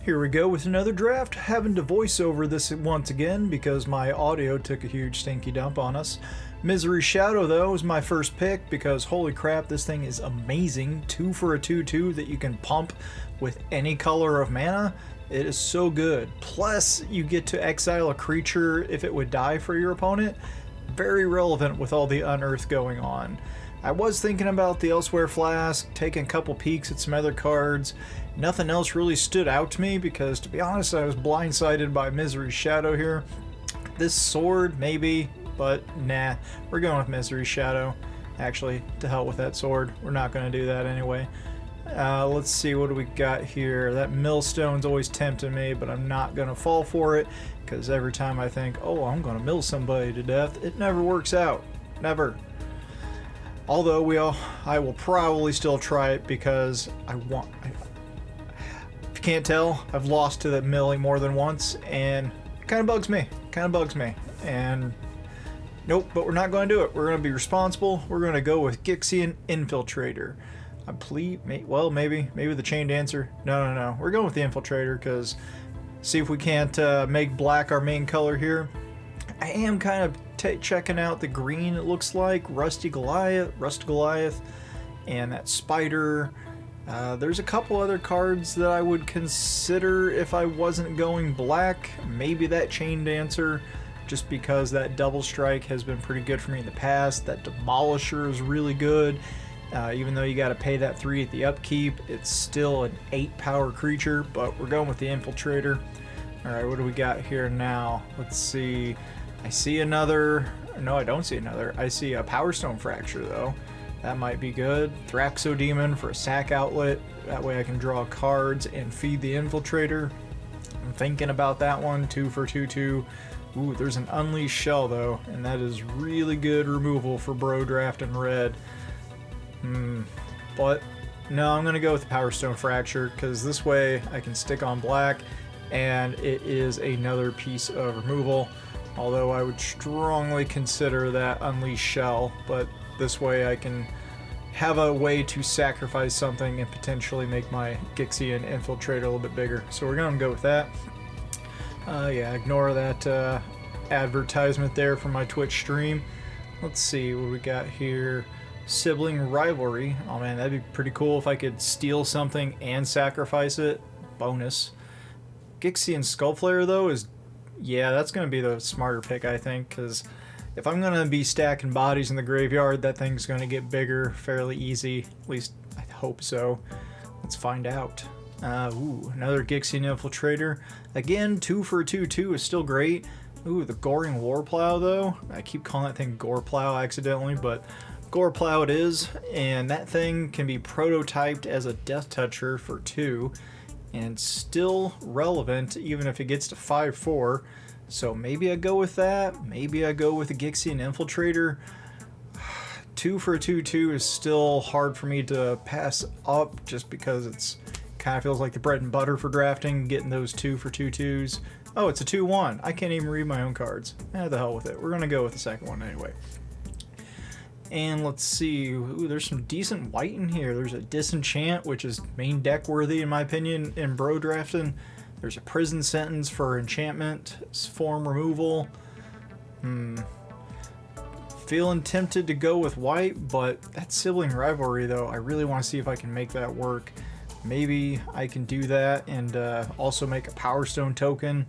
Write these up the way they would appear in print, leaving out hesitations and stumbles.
Here we go with another draft, having to voice over this once again because my audio took a huge stinky dump on us. Misery Shadow though is my first pick because holy crap, this thing is amazing. 2 for a 2/2 that you can pump with any color of mana. It is so good. Plus you get to exile a creature if it would die for your opponent. Very relevant with all the unearth going on. I was thinking about the Elsewhere Flask, taking a couple peeks at some other cards. Nothing else really stood out to me because, to be honest, I was blindsided by Misery Shadow here. This sword, maybe, but nah, we're going with Misery Shadow. Actually, to hell with that sword. We're not going to do that anyway. Let's see, what do we got here? That millstone's always tempting me, but I'm not going to fall for it because every time I think, oh, I'm going to mill somebody to death, it never works out. Never. Although I will probably still try it because if you can't tell, I've lost to that milling more than once, and it kind of bugs me. And nope, but we're not going to do it. We're going to be responsible. We're going to go with Gixian Infiltrator. Maybe the Chain Dancer. No. We're going with the Infiltrator because see if we can't make black our main color here. I am kind of checking out the green, it looks like. Rust Goliath, and that Spider. There's a couple other cards that I would consider if I wasn't going black. Maybe that Chain Dancer, just because that Double Strike has been pretty good for me in the past. That Demolisher is really good. Even though you got to pay that 3 at the upkeep, it's still an 8 power creature, but we're going with the Infiltrator. Alright, what do we got here now? Let's see. I see another. No, I don't see another. I see a Power Stone Fracture, though. That might be good. Thraxodemon for a sack outlet. That way I can draw cards and feed the Infiltrator. I'm thinking about that one. 2 for 2/2. Ooh, there's an Unleashed Shell, though, and that is really good removal for Bro Draft in red. But no, I'm going to go with the Power Stone Fracture because this way I can stick on black, and it is another piece of removal. Although I would strongly consider that Unleashed Shell, but this way I can have a way to sacrifice something and potentially make my Gixian Infiltrator a little bit bigger. So we're going to go with that. Yeah, ignore that advertisement there from my Twitch stream. Let's see what we got here. Sibling Rivalry. Oh man, that'd be pretty cool if I could steal something and sacrifice it. Bonus. Gixian Skullflare, though, is... yeah, that's going to be the smarter pick, I think, because if I'm going to be stacking bodies in the graveyard, that thing's going to get bigger fairly easy. At least, I hope so. Let's find out. Another Gixian Infiltrator. Again, 2 for a 2/2 is still great. Ooh, the Goring Warplow, though. I keep calling that thing Goreplow accidentally, but Goreplow it is. And that thing can be prototyped as a Death Toucher for 2. And still relevant even if it gets to 5/4. So maybe I go with that. Maybe I go with the Gixian Infiltrator. 2 for a 2/2 is still hard for me to pass up just because it's kind of feels like the bread and butter for drafting, getting those 2 for 2/2s. Oh, it's a 2/1. I can't even read my own cards. The hell with it. We're going to go with the second one anyway. And let's see, ooh, there's some decent white in here. There's a Disenchant, which is main deck worthy in my opinion in Bro Drafting. There's a Prison Sentence for enchantment, form removal. Feeling tempted to go with white, but that Sibling Rivalry though, I really want to see if I can make that work. Maybe I can do that and also make a Power Stone token.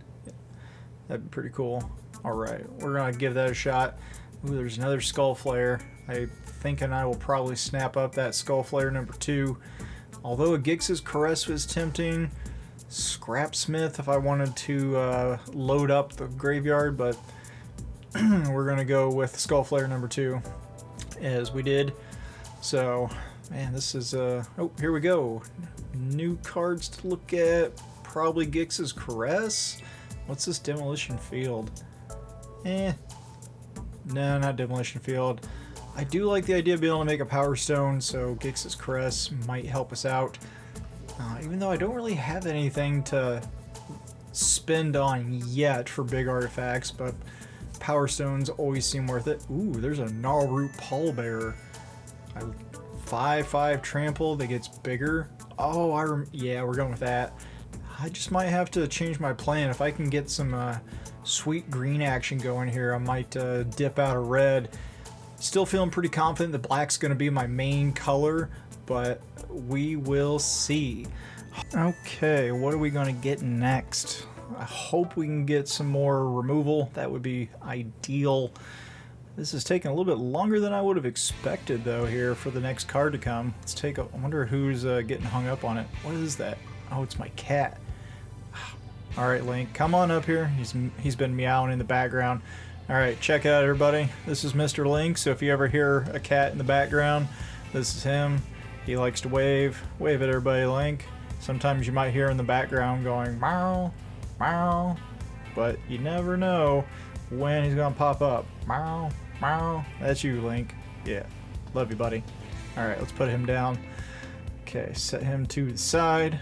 That'd be pretty cool. Alright, we're going to give that a shot. Ooh, there's another Skullflare. I'm thinking I will probably snap up that Skullflare number 2. Although a Gix's Caress was tempting. Scrapsmith if I wanted to load up the graveyard, but we're going to go with Skullflare number 2 as we did. So, man, this is... oh, here we go. New cards to look at. Probably Gix's Caress. What's this Demolition Field? No, not Demolition Field. I do like the idea of being able to make a Power Stone, so Gix's Caress might help us out. Even though I don't really have anything to spend on yet for big artifacts, but Power Stones always seem worth it. Ooh, there's a Gnarlroot Pallbearer. 5/5 trample that gets bigger. Oh, yeah, we're going with that. I just might have to change my plan. If I can get some sweet green action going here, I might dip out of red. Still feeling pretty confident that black's going to be my main color, but we will see. Okay, what are we going to get next? I hope we can get some more removal. That would be ideal. This is taking a little bit longer than I would have expected, though, here for the next card to come. Let's take a... I wonder who's getting hung up on it. What is that? Oh, it's my cat. All right, Link, come on up here. He's been meowing in the background. All right, check it out, everybody. This is Mr. Link, so if you ever hear a cat in the background, this is him. He likes to wave. Wave at everybody, Link. Sometimes you might hear in the background going, meow, meow, but you never know when he's gonna pop up. Meow, meow. That's you, Link. Yeah, love you, buddy. All right, let's put him down. Okay, set him to the side.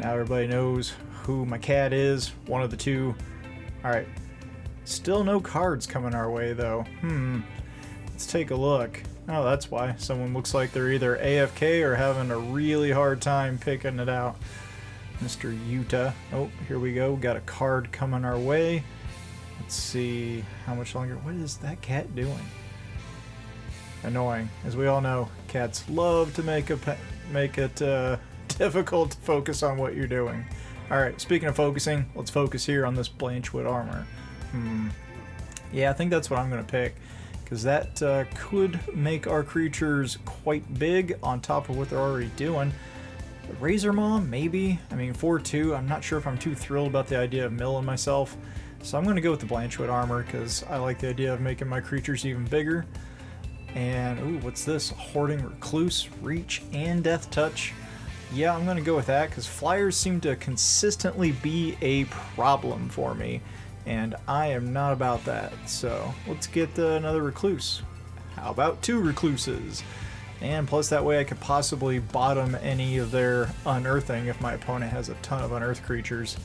Now everybody knows who my cat is, one of the two. All right, still no cards coming our way, though. Let's take a look. Oh, that's why. Someone looks like they're either AFK or having a really hard time picking it out. Mr. Utah. Oh, here we go. Got a card coming our way. Let's see how much longer. What is that cat doing? Annoying. As we all know, cats love to make it difficult to focus on what you're doing. Alright, speaking of focusing, let's focus here on this Blanchwood armor. Yeah, I think that's what I'm going to pick, because that could make our creatures quite big on top of what they're already doing. The Razor Maw, maybe. I mean, 4/2, I'm not sure if I'm too thrilled about the idea of milling myself. So I'm going to go with the Blanchwood armor, because I like the idea of making my creatures even bigger. And, ooh, what's this? Hoarding Recluse, Reach, and Death Touch. Yeah, I'm going to go with that, because flyers seem to consistently be a problem for me, and I am not about that. So let's get another Recluse. How about 2 Recluses? And plus that way I could possibly bottom any of their unearthing if my opponent has a ton of unearthed creatures.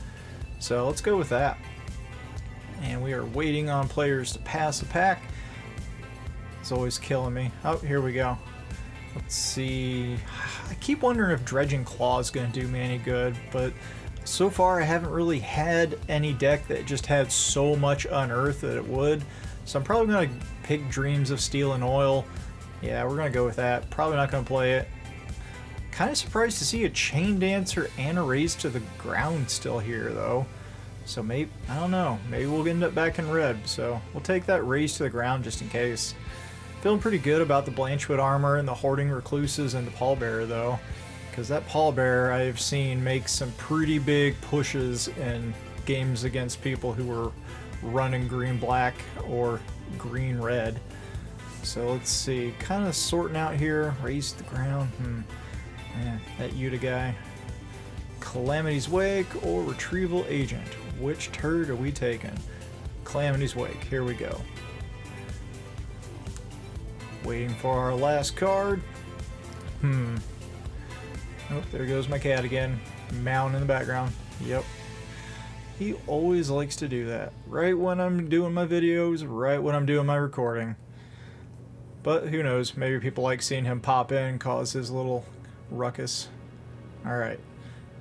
So let's go with that. And we are waiting on players to pass a pack. It's always killing me. Oh, here we go. Let's see. I keep wondering if Dredging Claw is going to do me any good, but so far I haven't really had any deck that just had so much unearth that it would. So I'm probably going to pick Dreams of Steel and Oil. Yeah, we're going to go with that. Probably not going to play it. Kind of surprised to see a Chain Dancer and a Raise to the Ground still here, though. So maybe, I don't know, maybe we'll end up back in red. So we'll take that Raise to the Ground just in case. Feeling pretty good about the Blanchwood armor and the Hoarding Recluses and the Pallbearer, though, because that Pallbearer I've seen make some pretty big pushes in games against people who were running green-black or green-red. So let's see, kind of sorting out here. Raise to the Ground. Man, that Yuta guy. Calamity's Wake or Retrieval Agent. Which turd are we taking? Calamity's Wake. Here we go. Waiting for our last card. Oh, there goes my cat again. Meowing in the background. Yep. He always likes to do that. Right when I'm doing my videos, right when I'm doing my recording. But who knows, maybe people like seeing him pop in and cause his little ruckus. Alright.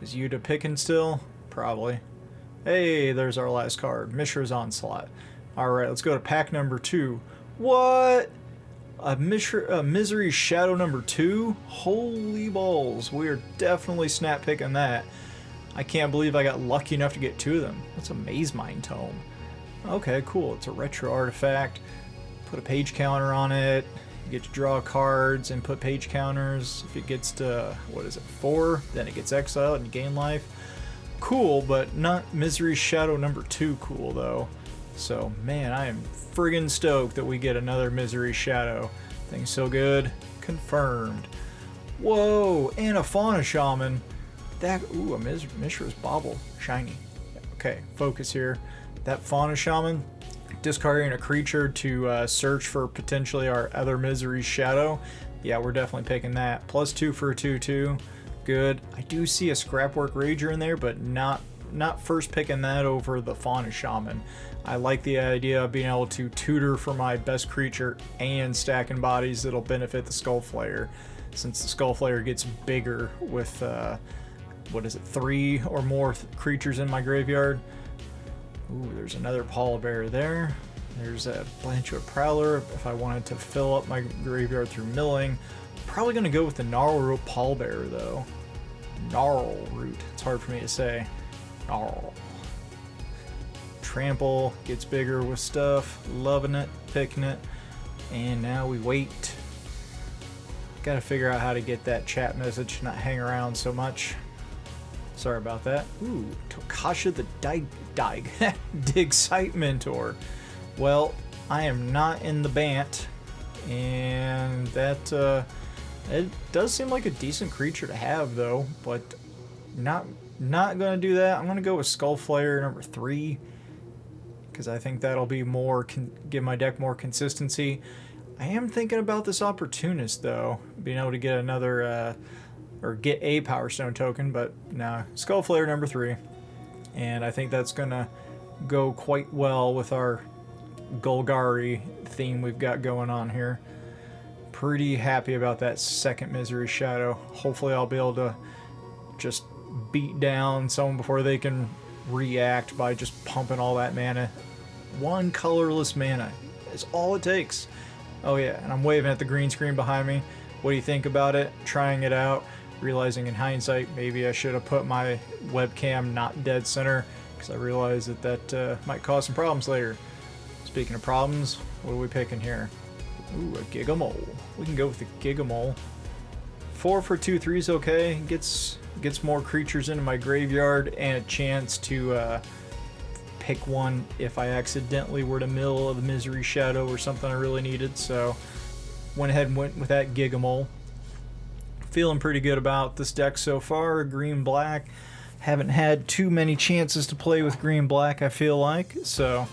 Is Yuta picking still? Probably. Hey, there's our last card. Mishra's Onslaught. Alright, let's go to pack number 2. What? A Misery Shadow number 2? Holy balls. We are definitely snap picking that. I can't believe I got lucky enough to get 2 of them. That's a Maze Mind Tome. Okay, cool. It's a retro artifact. Put a page counter on it. You get to draw cards and put page counters. If it gets to, what is it, 4, then it gets exiled and you gain life. Cool, but not Misery Shadow number 2 cool, though. So, man, I am friggin' stoked that we get another Misery Shadow. Thing's so good. Confirmed. Whoa, and a Fauna Shaman. That, ooh, a Mishra's Bauble. Shiny. Okay, focus here. That Fauna Shaman, discarding a creature to search for potentially our other Misery Shadow. Yeah, we're definitely picking that. +2 for a 2/2. Good. I do see a Scrapwork Rager in there, but not first picking that over the Fauna Shaman. I like the idea of being able to tutor for my best creature and stacking bodies that'll benefit the Skullflayer, since the Skullflayer gets bigger with what is it, 3 or more creatures in my graveyard. Ooh, there's another pallbearer there. There's a Blanchwood Prowler if I wanted to fill up my graveyard through milling. Probably going to go with the Gnarlroot Pallbearer though. Gnarlroot. It's hard for me to say. Gnarl. Trample gets bigger with stuff. Loving it. Picking it. And now we wait. Gotta figure out how to get that chat message to not hang around so much. Sorry about that. Ooh, Tokasha the Dig Site Mentor. Well, I am not in the Bant, and that it does seem like a decent creature to have though, but not gonna do that. I'm gonna go with Skullflayer number 3 because I think that'll be more give my deck more consistency. I am thinking about this Opportunist though, being able to get another or get a Power Stone token, but nah, Skullflayer number 3, and I think that's gonna go quite well with our Golgari theme we've got going on here. Pretty happy about that second Misery Shadow. Hopefully I'll be able to just beat down someone before they can react by just pumping all that mana. 1 colorless mana is all it takes. Oh yeah, and I'm waving at the green screen behind me. What do you think about it? Trying it out, realizing in hindsight maybe I should have put my webcam not dead center because I realized that might cause some problems later. Speaking of problems, what are we picking here? Ooh, a Gigamole. We can go with the Gigamole. 4 for 2/3 is okay. Gets more creatures into my graveyard and a chance to pick one if I accidentally were to mill a Misery Shadow or something I really needed. So went ahead and went with that Gigamole. Feeling pretty good about this deck so far. Green-black. Haven't had too many chances to play with green-black, I feel like. So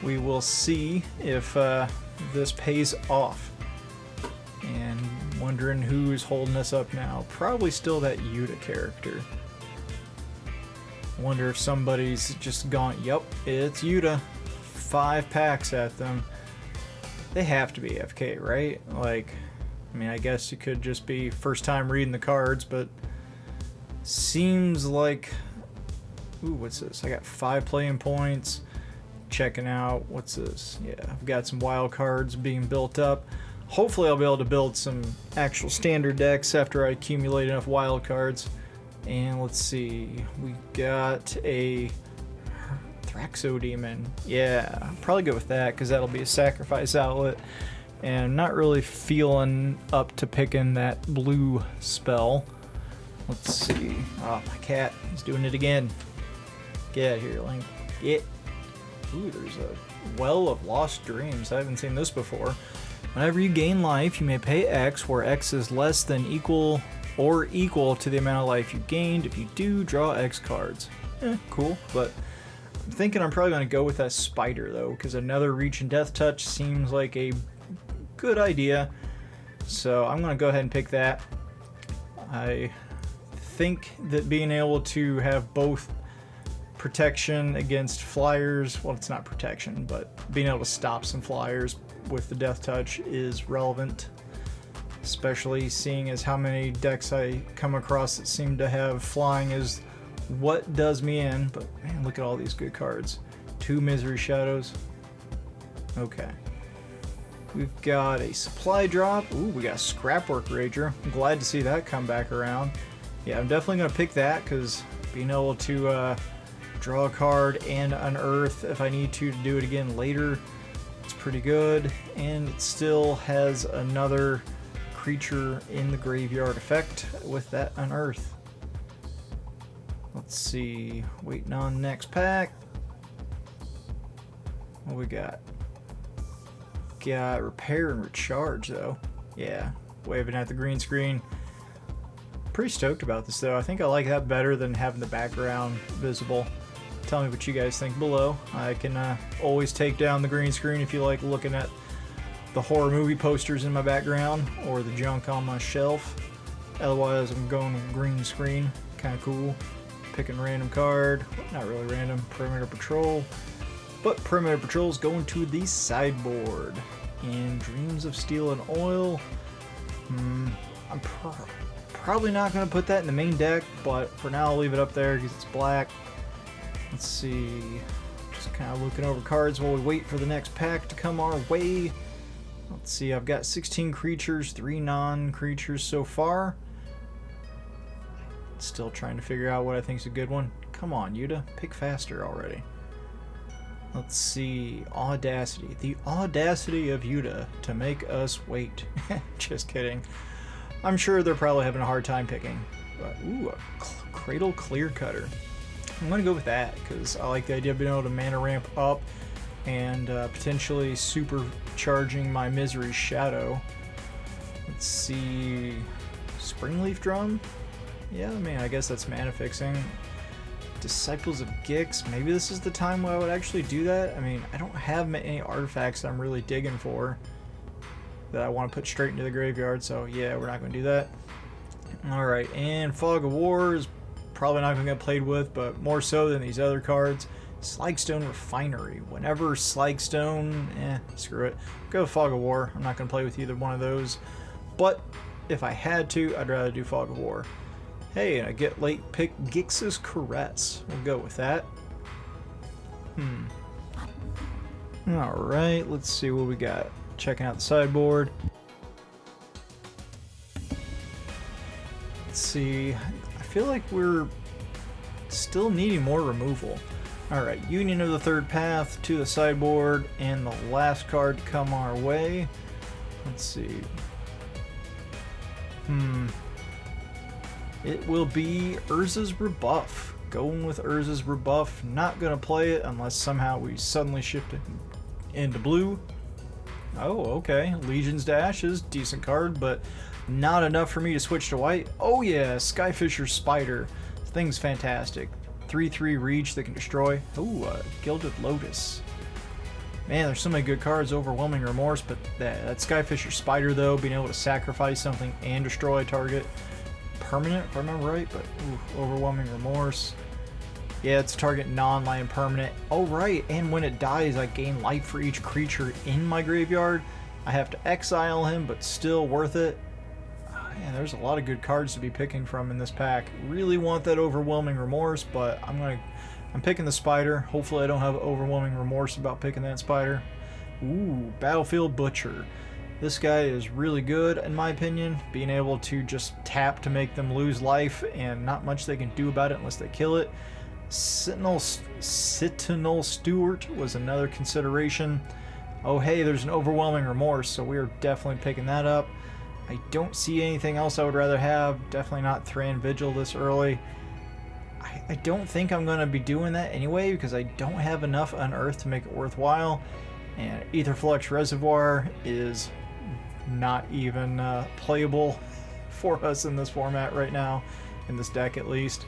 we will see if this pays off. And wondering who's holding us up now. Probably still that Yuta character. Wonder if somebody's just gone, yep, it's Yuta. 5 packs at them. They have to be FK, right? Like, I mean, I guess it could just be first time reading the cards, but seems like, ooh, what's this? I got 5 playing points. Checking out, what's this? Yeah, I've got some wild cards being built up. Hopefully I'll be able to build some actual standard decks after I accumulate enough wild cards. And let's see, we got a Thraxodemon. Yeah, I'll probably go with that because that'll be a sacrifice outlet. And I'm not really feeling up to picking that blue spell. Let's see. Oh, my cat, he's doing it again. Get out of here, Link. Get. Ooh, there's a Well of Lost Dreams. I haven't seen this before. Whenever you gain life, you may pay X, where X is less than equal or equal to the amount of life you gained. If you do, draw X cards. Cool, but I'm thinking I'm probably going to go with that Spider, though, because another Reach and Death Touch seems like a good idea. So I'm going to go ahead and pick that. I think that being able to have both protection against flyers, well, it's not protection, but being able to stop some flyers with the Death Touch is relevant, especially seeing as how many decks I come across that seem to have flying as what does me in. But man, look at all these good cards. 2 Misery Shadows. Okay, we've got a supply drop. Ooh, we got a Scrapwork Rager. I'm glad to see that come back around. Yeah, I'm definitely gonna pick that because being able to draw a card and unearth if I need to do it again later, it's pretty good. And it still has another creature in the graveyard effect with that unearth. Let's see, waiting on next pack. What we got? Got Repair and Recharge though. Yeah, waving at the green screen. Pretty stoked about this though. I think I like that better than having the background visible. Tell me what you guys think below. I can always take down the green screen if you like looking at the horror movie posters in my background or the junk on my shelf. Otherwise, I'm going with green screen. Kind of cool. Picking random card. Not really random. Perimeter Patrol. But Perimeter Patrol's going to the sideboard. And Dreams of Steel and Oil. I'm Probably not going to put that in the main deck, but for now I'll leave it up there because it's black. Let's see. Just kind of looking over cards while we wait for the next pack to come our way. Let's see, I've got 16 creatures, 3 non-creatures so far. Still trying to figure out what I think is a good one. Come on, Yuta, pick faster already. Let's see, Audacity. The audacity of Yuta to make us wait. Just kidding. I'm sure they're probably having a hard time picking. But, ooh, a Cradle Clear Cutter. I'm going to go with that because I like the idea of being able to mana ramp up and potentially supercharging my Misery Shadow. Let's see, Springleaf Drum? Yeah, I mean, I guess that's mana fixing. Disciples of Gix, maybe this is the time where I would actually do that. I mean, I don't have any artifacts that I'm really digging for that I want to put straight into the graveyard, so yeah, we're not going to do that. Alright, and Fog of War is probably not going to get played with, but more so than these other cards. Slagstone Refinery. Whenever Slagstone, screw it. Go with Fog of War. I'm not going to play with either one of those. But if I had to, I'd rather do Fog of War. Hey, and I get late pick Gix's Caress. We'll go with that. Alright, let's see what we got. Checking out the sideboard. Let's see. I feel like we're still needing more removal. Alright, Union of the Third Path to the sideboard, and the last card to come our way. Let's see. It will be Urza's Rebuff. Going with Urza's Rebuff. Not going to play it unless somehow we suddenly shift it into blue. Oh, okay. Legions to Ashes. Decent card, but not enough for me to switch to white. Oh yeah, Skyfisher Spider. This thing's fantastic. 3/3 reach that can destroy. Ooh, Gilded Lotus. Man, there's so many good cards. Overwhelming Remorse, but that Skyfisher Spider, though, being able to sacrifice something and destroy a target. Permanent, if I remember right, but ooh, Overwhelming Remorse. Yeah, it's a target non-land permanent. Oh, right, and when it dies, I gain life for each creature in my graveyard. I have to exile him, but still worth it. Man, there's a lot of good cards to be picking from in this pack. Really want that Overwhelming Remorse, but I'm picking the Spider. Hopefully I don't have Overwhelming Remorse about picking that Spider. Ooh, Battlefield Butcher. This guy is really good, in my opinion, being able to just tap to make them lose life, and not much they can do about it unless they kill it. Sentinel Steward was another consideration. Oh hey, there's an Overwhelming Remorse, so we are definitely picking that up. I don't see anything else I would rather have. Definitely not Thran Vigil this early. I don't think I'm going to be doing that anyway because I don't have enough Unearth to make it worthwhile. And Aetherflux Reservoir is not even playable for us in this format right now. In this deck at least.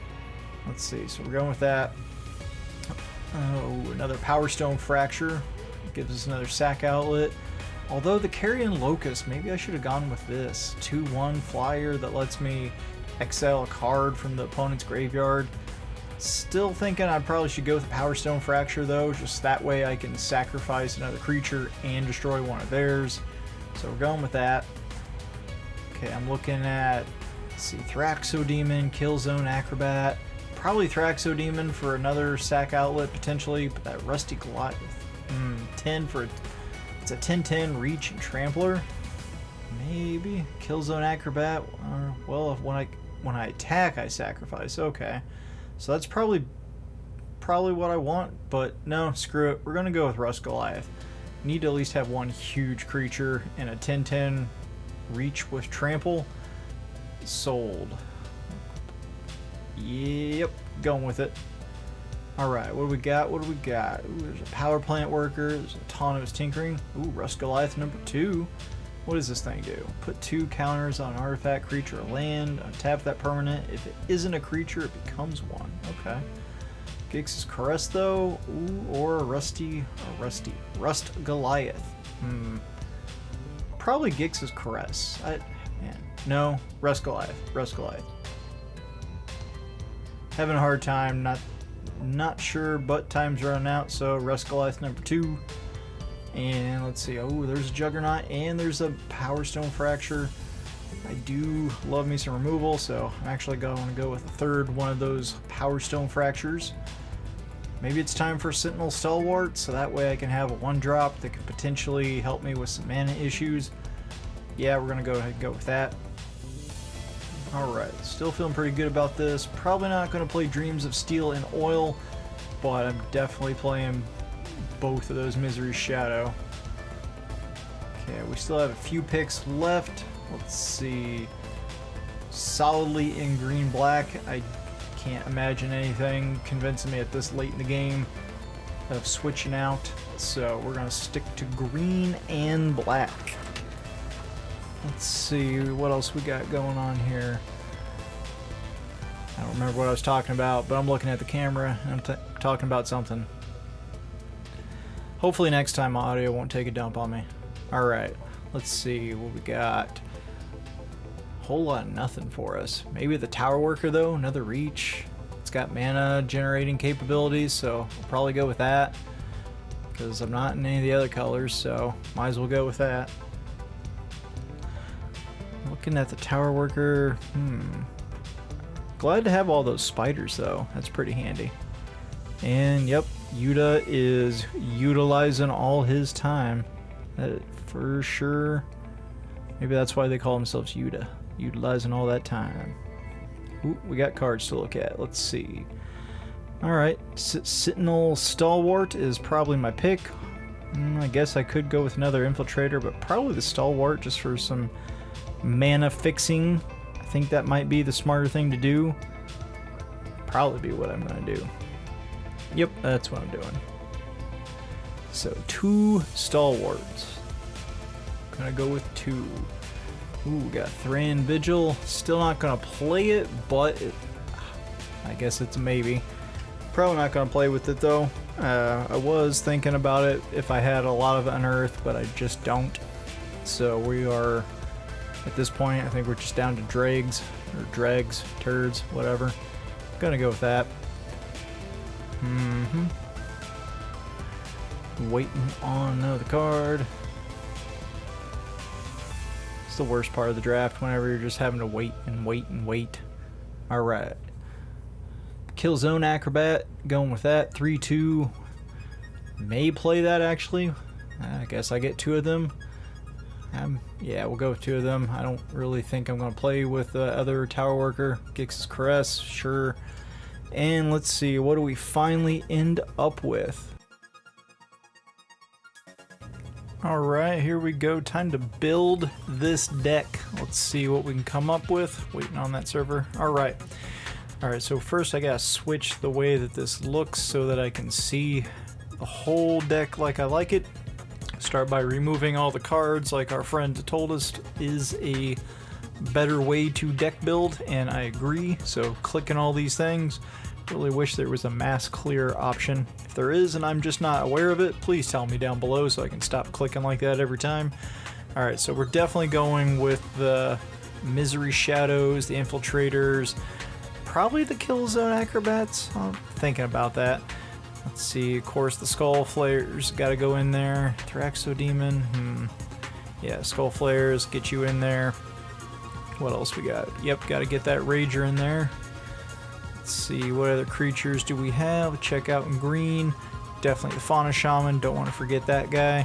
Let's see, so we're going with that. Oh, another Power Stone Fracture. Gives us another sack outlet. Although the Carrion Locust, maybe I should have gone with this. 2/1 flyer that lets me exile a card from the opponent's graveyard. Still thinking I probably should go with the Power Stone Fracture though, just that way I can sacrifice another creature and destroy one of theirs. So we're going with that. Okay, I'm looking at, let's see, Thraxodemon, Killzone Acrobat. Probably Thraxodemon for another sack outlet potentially, but that Rusty Goliath. 10 for it's a 10/10 reach and trampler. Maybe Killzone Acrobat. Well, if when I attack, I sacrifice. Okay, so that's probably what I want. But no, screw it. We're gonna go with Rust Goliath. Need to at least have one huge creature and a 10/10 reach with trample. Sold. Yep, going with it. Alright, what do we got? What do we got? Ooh, there's a Power Plant Worker. There's a Tawno's Tinkering. Ooh, Rust Goliath number 2. What does this thing do? Put 2 counters on an artifact, creature, or land. Untap that permanent. If it isn't a creature, it becomes one. Okay. Gix's Caress, though. Ooh, or Rust Goliath. Probably Gix's Caress. No, Rust Goliath. Rust Goliath. Having a hard time, not sure, but time's running out, so Rust Goliath number 2. And let's see, oh, there's a Juggernaut, and there's a Power Stone Fracture. I do love me some removal, so I'm actually going to go with a third one of those Power Stone Fractures. Maybe it's time for Sentinel Stalwart, so that way I can have a 1-drop that could potentially help me with some mana issues. Yeah, we're going to go ahead and go with that. Alright, still feeling pretty good about this. Probably not going to play Dreams of Steel and Oil, but I'm definitely playing both of those Misery's Shadow. Okay, we still have a few picks left. Let's see. Solidly in green-black. I can't imagine anything convincing me at this late in the game of switching out. So we're going to stick to green and black. Let's see what else we got going on here. I don't remember what I was talking about, but I'm looking at the camera and I'm talking about something. Hopefully next time my audio won't take a dump on me. Alright, let's see what we got. Whole lot of nothing for us. Maybe the Tower Worker though, another reach. It's got mana generating capabilities, so I'll probably go with that. Because I'm not in any of the other colors, so might as well go with that. Looking at the Tower Worker, glad to have all those spiders though. That's pretty handy. And yep, Yuta is utilizing all his time. That for sure. Maybe that's why they call themselves Yuta. Utilizing all that time. Ooh, we got cards to look at. Let's see. Alright, Sentinel Stalwart is probably my pick. I guess I could go with another Infiltrator, but probably the Stalwart just for some mana fixing. I think that might be the smarter thing to do. Probably be what I'm going to do. Yep, that's what I'm doing. So 2 Stalwarts. Gonna go with 2. Ooh, we got Thran Vigil. Still not gonna play it, but I guess it's a maybe. Probably not gonna play with it though. I was thinking about it if I had a lot of Unearth, but I just don't. So we are, at this point, I think we're just down to dregs, or dregs, turds, whatever. Gonna go with that. Waiting on another card. It's the worst part of the draft whenever you're just having to wait and wait and wait. Alright. Killzone Acrobat, going with that. 3-2. May play that actually. I guess I get 2 of them. Yeah, we'll go with 2 of them. I don't really think I'm going to play with the other Tower Worker. Gix's Caress, sure. And let's see, what do we finally end up with? Alright, here we go. Time to build this deck. Let's see what we can come up with. Waiting on that server. Alright. Alright, so first I gotta switch the way that this looks so that I can see the whole deck like I like it. Start by removing all the cards like our friend told us is a better way to deck build, and I agree. So clicking all these things. Really wish there was a mass clear option. If there is and I'm just not aware of it, please tell me down below so I can stop clicking like that every time. Alright, so we're definitely going with the Misery Shadows, the Infiltrators, probably the Killzone Acrobats. I'm thinking about that. Let's see, of course the Skull Flares gotta go in there. Thraxodemon, yeah, Skull Flares, get you in there. What else we got? Yep, gotta get that Rager in there. Let's see, what other creatures do we have? Check out in green. Definitely the Fauna Shaman, don't want to forget that guy.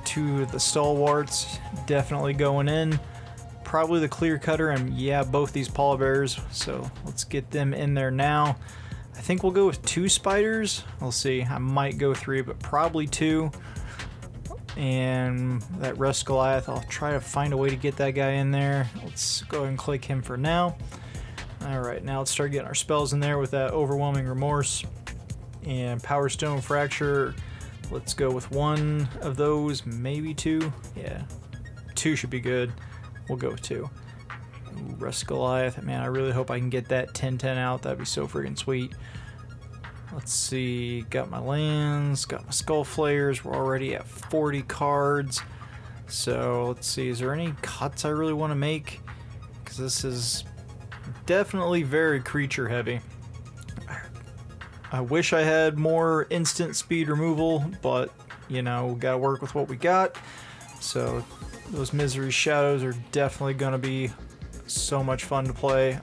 2 of the Stalwarts, definitely going in. Probably the Clear Cutter, and yeah, both these Pallbearers, so let's get them in there now. I think we'll go with 2 Spiders. We'll see, I might go 3, but probably 2. And that Rust Goliath, I'll try to find a way to get that guy in there. Let's go ahead and click him for now. Alright, now let's start getting our spells in there with that Overwhelming Remorse and Power Stone Fracture. Let's go with 1 of those, maybe 2. Yeah, 2 should be good. We'll go with 2. Ooh, Rust Goliath, man, I really hope I can get that 10-10 out. That'd be so freaking sweet. Let's see, got my lands, got my Skull Flayers. We're already at 40 cards. So let's see, is there any cuts I really want to make? Because this is definitely very creature heavy. I wish I had more instant speed removal, but you know, gotta work with what we got. So Those Misery Shadows are definitely going to be so much fun to play.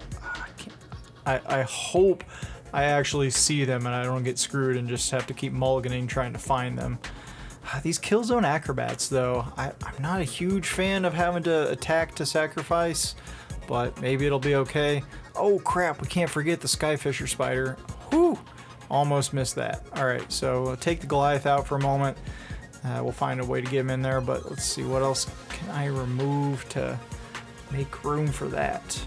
I hope I actually see them and I don't get screwed and just have to keep mulliganing trying to find them. These Killzone Acrobats, though, I'm not a huge fan of having to attack to sacrifice, but maybe it'll be okay. Oh crap, we can't forget the Skyfisher Spider. Whew! Almost missed that. Alright, so take the Goliath out for a moment. We'll find a way to get him in there, but let's see, what else can I remove to make room for that?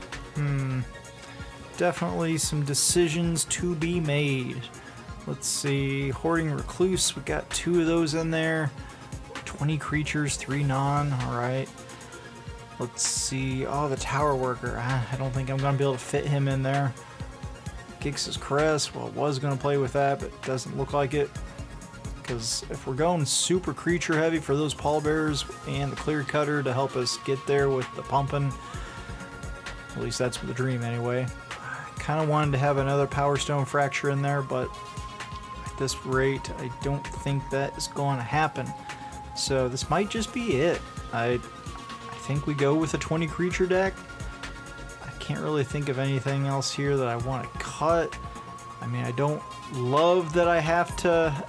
Definitely some decisions to be made. Let's see, Hoarding Recluse, we got 2 of those in there. 20 creatures, 3 non, alright. Let's see, oh, the Tower Worker. I don't think I'm going to be able to fit him in there. Gix's Caress, well, was going to play with that, but doesn't look like it. Because if we're going super creature heavy for those pallbearers and the Clear Cutter to help us get there with the pumping, at least that's the dream anyway. I kind of wanted to have another Power Stone Fracture in there, but at this rate, I don't think that is going to happen. So this might just be it. I think we go with a 20 creature deck. I can't really think of anything else here that I want to cut. I mean, I don't love that I have to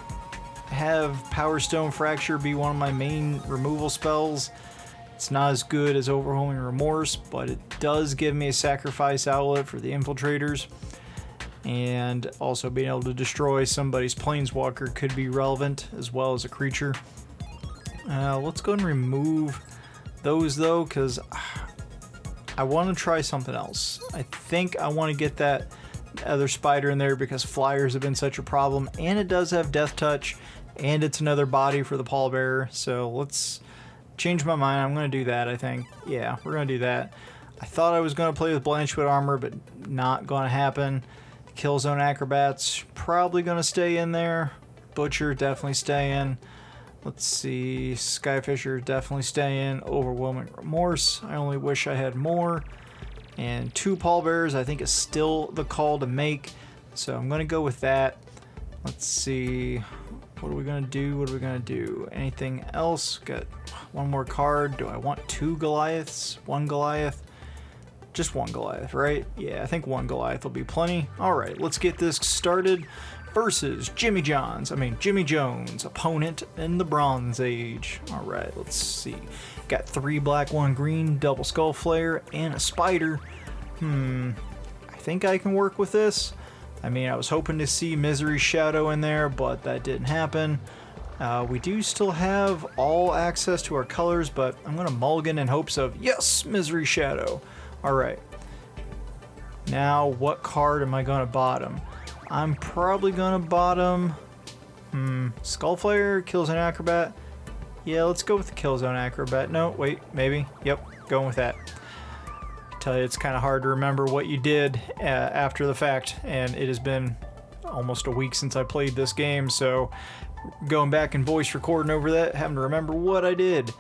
have Power Stone Fracture be one of my main removal spells. It's not as good as Overwhelming Remorse, but it does give me a sacrifice outlet for the Infiltrators. And also being able to destroy somebody's Planeswalker could be relevant, as well as a creature. Let's go and remove those though, because I want to try something else. I think I want to get that other spider in there because flyers have been such a problem, and it does have Death Touch, and it's another body for the pallbearer. So let's change my mind. I'm going to do that, I think. Yeah, we're going to do that. I thought I was going to play with Blanchwood Armor, but not going to happen. Killzone Acrobats probably going to stay in there. Butcher definitely stay in. Let's see, Skyfisher definitely stay in. Overwhelming Remorse, I only wish I had more. And 2 pallbearers I think is still the call to make, so I'm going to go with that. Let's see, what are we going to do? What are we going to do? Anything else? Got 1 more card. Do I want 2 Goliaths? 1 Goliath? Just 1 Goliath, right? Yeah, I think 1 Goliath will be plenty. Alright, let's get this started. Versus Jimmy Jones, opponent in the Bronze Age. Alright, let's see. Got 3 black, 1 green, double Skull Flare, and a spider. I think I can work with this. I mean, I was hoping to see Misery Shadow in there, but that didn't happen. We do still have all access to our colors, but I'm going to mulligan in hopes of, yes, Misery Shadow. Alright. Now, what card am I going to bottom? I'm probably going to bottom... Skullflare, Killzone Acrobat. Yeah, let's go with the Killzone Acrobat. No, wait, maybe. Yep, going with that. Tell you, it's kind of hard to remember what you did after the fact, and it has been almost a week since I played this game, so going back and voice recording over that, having to remember what I did.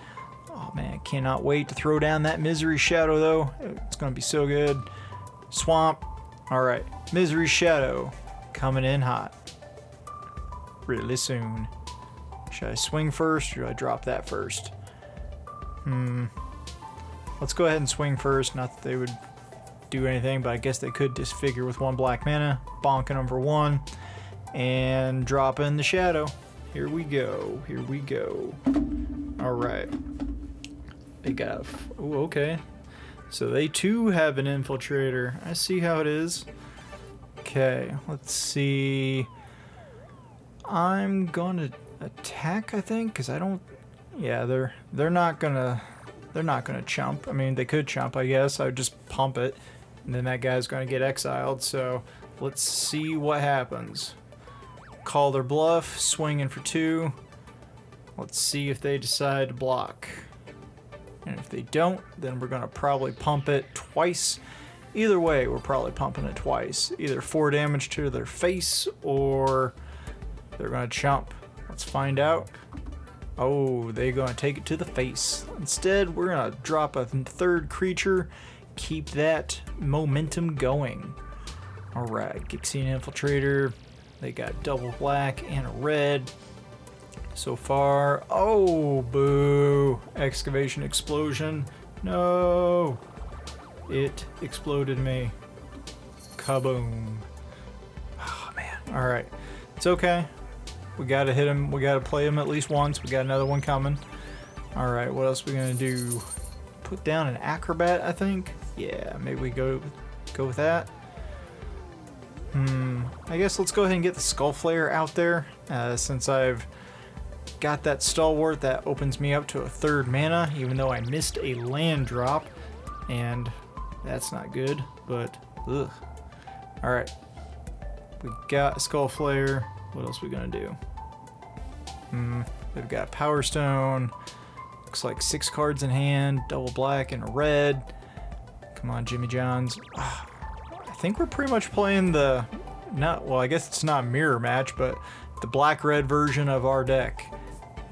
Oh man, cannot wait to throw down that Misery Shadow though. It's going to be so good. Swamp. Alright, Misery Shadow coming in hot. Really soon. Should I swing first or do I drop that first? Let's go ahead and swing first. Not that they would do anything, but I guess they could disfigure with 1 black mana. Bonking them for 1. And drop in the Shadow. Here we go. Here we go. Alright. They got... Oh, okay. So they too have an Infiltrator. I see how it is. Okay, let's see. I'm going to attack, I think, because I don't... Yeah, they're not gonna chump. I mean, they could chump, I guess. I would just pump it, and then that guy's gonna get exiled. So let's see what happens. Call their bluff, swinging for 2. Let's see if they decide to block. And if they don't, then we're gonna probably pump it twice. Either way, we're probably pumping it twice. Either 4 damage to their face, or they're gonna chump. Let's find out. Oh, they're gonna take it to the face. Instead, we're gonna drop a 3rd creature, keep that momentum going. Alright, Gixian Infiltrator. They got double black and a red. So far, oh, boo. Excavation explosion. No. It exploded me. Kaboom. Oh, man. All right. It's okay. We got to hit him. We got to play him at least once. We got another one coming. All right. What else are we going to do? Put down an acrobat, I think. Yeah, maybe we go with that. I guess let's go ahead and get the Skull Flare out there, since I've got that Stalwart that opens me up to a 3rd mana, even though I missed a land drop, and that's not good, but ugh. Alright, we got a Skull Flare. What else are we gonna do? We've got Power Stone, looks like 6 cards in hand, double black and a red. Come on, Jimmy Johns. I think we're pretty much playing the, well, I guess it's not a mirror match, but the black-red version of our deck.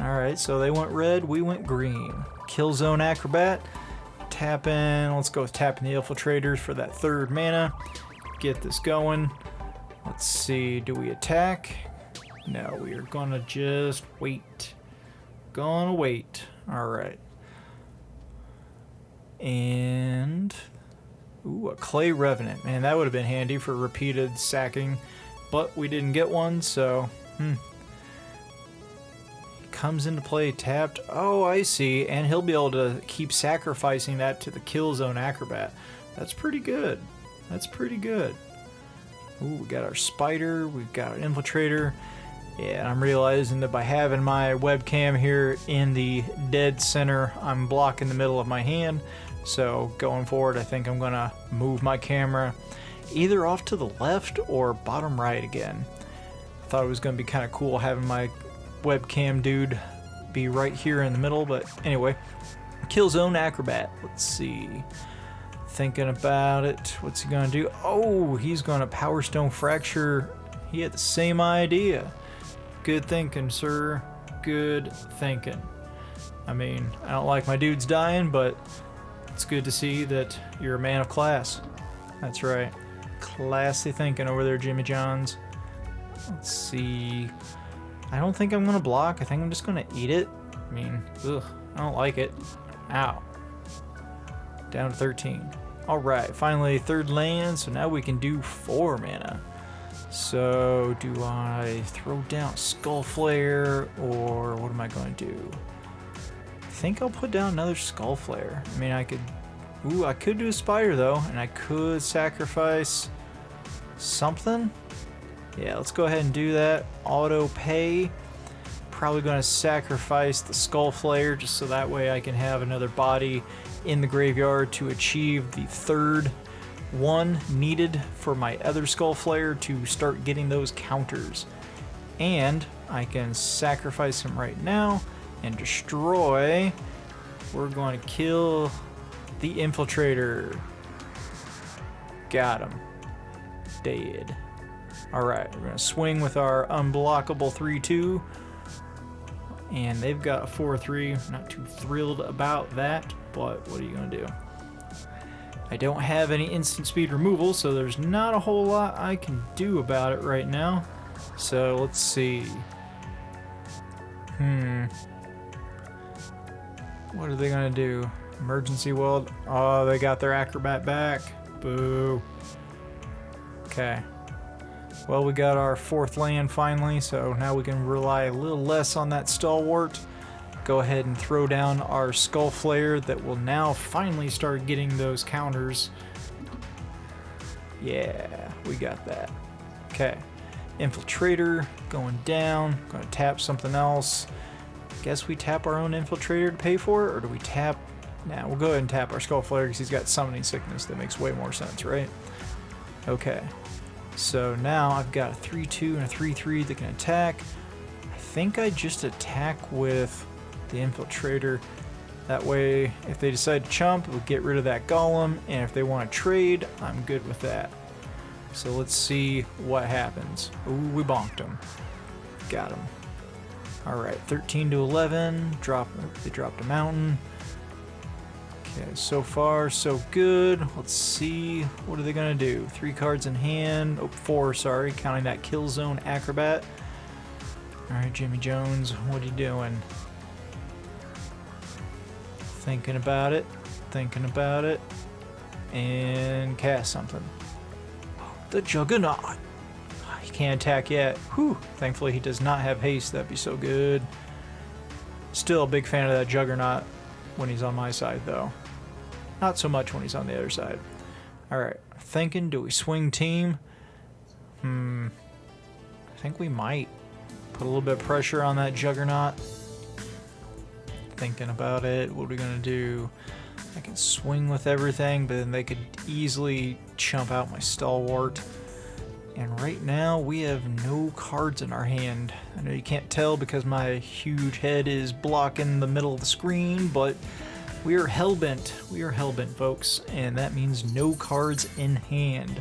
Alright, so they went red, we went green. Killzone Acrobat, tapping, let's go with tapping the Infiltrators for that 3rd mana. Get this going. Let's see, do we attack? No, we are gonna just wait. Gonna wait. Alright. And ooh, a Clay Revenant. Man, that would have been handy for repeated sacking, but we didn't get one, so comes into play tapped. Oh, I see. And he'll be able to keep sacrificing that to the Killzone Acrobat. That's pretty good. That's pretty good. Ooh, we got our Spider. We've got an Infiltrator. Yeah, and I'm realizing that by having my webcam here in the dead center, I'm blocking the middle of my hand. So going forward, I think I'm going to move my camera either off to the left or bottom right again. I thought it was going to be kind of cool having my webcam dude be right here in the middle, but anyway. Killzone Acrobat. Let's see. Thinking about it. What's he going to do? Oh, he's going to Power Stone Fracture. He had the same idea. Good thinking, sir. Good thinking. I mean, I don't like my dudes dying, but it's good to see that you're a man of class. That's right. Classy thinking over there, Jimmy Johns. Let's see. I don't think I'm going to block. I think I'm just going to eat it. I mean, ugh, I don't like it. Ow. Down to 13. Alright, finally 3rd land, so now we can do 4 mana. So, do I throw down Skull Flare, or what am I going to do? I think I'll put down another Skull Flare. I mean, I could do a Spider, though, and I could sacrifice something. Yeah, let's go ahead and do that. Auto pay. Probably going to sacrifice the Skull Flare, just so that way I can have another body in the graveyard to achieve the 3rd one needed for my other Skull Flare to start getting those counters. And I can sacrifice him right now and destroy. We're going to kill the Infiltrator. Got him. Dead. Alright, we're going to swing with our unblockable 3-2. And they've got a 4-3. Not too thrilled about that, but what are you going to do? I don't have any instant speed removal, so there's not a whole lot I can do about it right now. So let's see. What are they going to do? Emergency Weld. Oh, they got their Acrobat back. Boo. Okay. Well, we got our 4th land finally, so now we can rely a little less on that Stalwart. Go ahead and throw down our Skull Flare that will now finally start getting those counters. Yeah, we got that. Okay. Infiltrator going down. Going to tap something else. Guess we tap our own Infiltrator to pay for it, or do we tap... Nah, we'll go ahead and tap our Skull Flare because he's got Summoning Sickness. That makes way more sense, right? Okay. So now I've got a 3-2 and a 3-3 that can attack. I think I just attack with the Infiltrator. That way, if they decide to chump, we'll get rid of that Golem, and if they want to trade, I'm good with that. So let's see what happens. Ooh, we bonked him. Got him. Alright, 13 to 11. They dropped a mountain. Okay, so far, so good. Let's see. What are they going to do? 3 cards in hand. Oh, 4, sorry. Counting that Killzone Acrobat. Alright, Jimmy Jones, what are you doing? Thinking about it, and cast something. The Juggernaut! He can't attack yet. Whew! Thankfully he does not have haste, that'd be so good. Still a big fan of that Juggernaut when he's on my side, though. Not so much when he's on the other side. Alright, thinking, do we swing team? I think we might. Put a little bit of pressure on that Juggernaut. Thinking about it, what are we gonna do? I can swing with everything, but then they could easily chump out my Stalwart. And right now, we have no cards in our hand. I know you can't tell because my huge head is blocking the middle of the screen, but we are hellbent. We are hellbent, folks, and that means no cards in hand.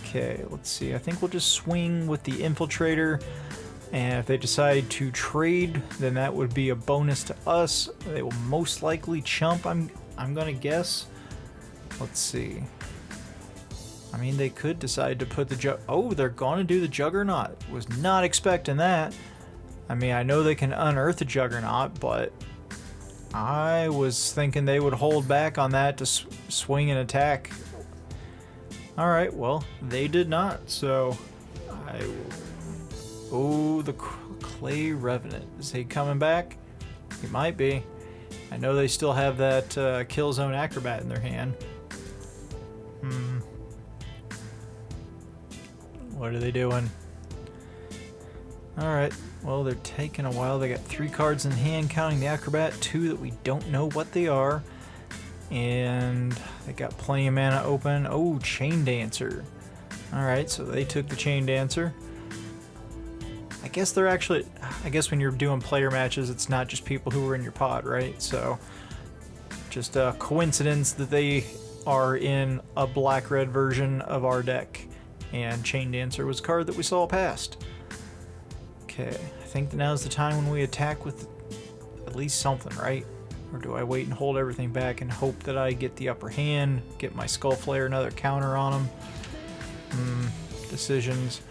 Okay, let's see. I think we'll just swing with the Infiltrator, and if they decide to trade, then that would be a bonus to us. They will most likely chump, I'm gonna guess. Let's see. I mean, they could decide to put the oh, they're gonna do the Juggernaut. Was not expecting that. I mean, I know they can unearth the Juggernaut, but I was thinking they would hold back on that to swing and attack. Alright, well, they did not, so I will... Oh, the Clay Revenant. Is he coming back? He might be. I know they still have that Killzone Acrobat in their hand. What are they doing? Alright, well, they're taking a while. They got 3 cards in hand, counting the Acrobat, 2 that we don't know what they are. And they got plenty of mana open. Oh, Chain Dancer. Alright, so they took the Chain Dancer. I guess they're actually... I guess when you're doing player matches, it's not just people who are in your pod, right? So, just a coincidence that they are in a black-red version of our deck. And Chain Dancer was a card that we saw past. Okay, I think now's the time when we attack with at least something, right? Or do I wait and hold everything back and hope that I get the upper hand, get my Skull Flare, another counter on them? Decisions.